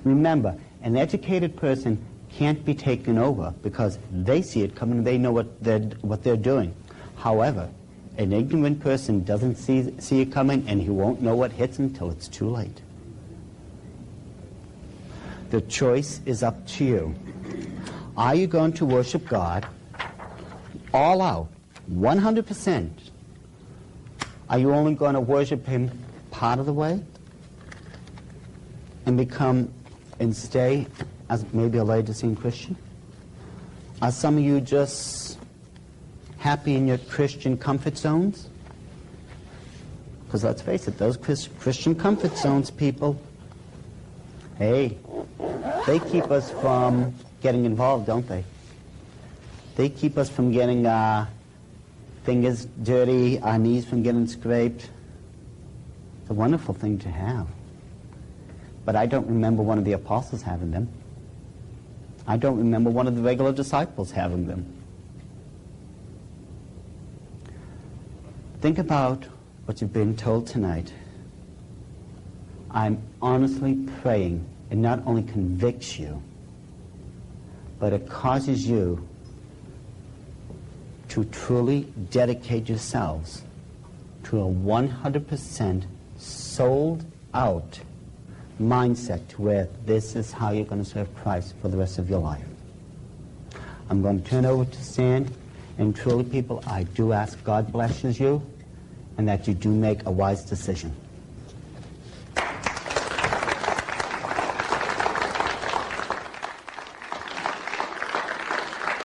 Remember, an educated person can't be taken over because they see it coming and they know what they're doing. However, an ignorant person doesn't see it coming, and he won't know what hits until it's too late. The choice is up to you. Are you going to worship God all out, 100%? Are you only going to worship him part of the way and stay as maybe a Laodicean Christian? Are some of you just happy in your Christian comfort zones? Because let's face it, those Christian comfort zones, people, hey, they keep us from getting involved, don't they? They keep us from getting our fingers dirty, our knees from getting scraped. It's a wonderful thing to have. But I don't remember one of the apostles having them. I don't remember one of the regular disciples having them. Think about what you've been told tonight. I'm honestly praying it not only convicts you, but it causes you to truly dedicate yourselves to a 100% sold out mindset to where this is how you're going to serve Christ for the rest of your life. I'm going to turn over to Stan, and truly, people, I do ask God blesses you and that you do make a wise decision.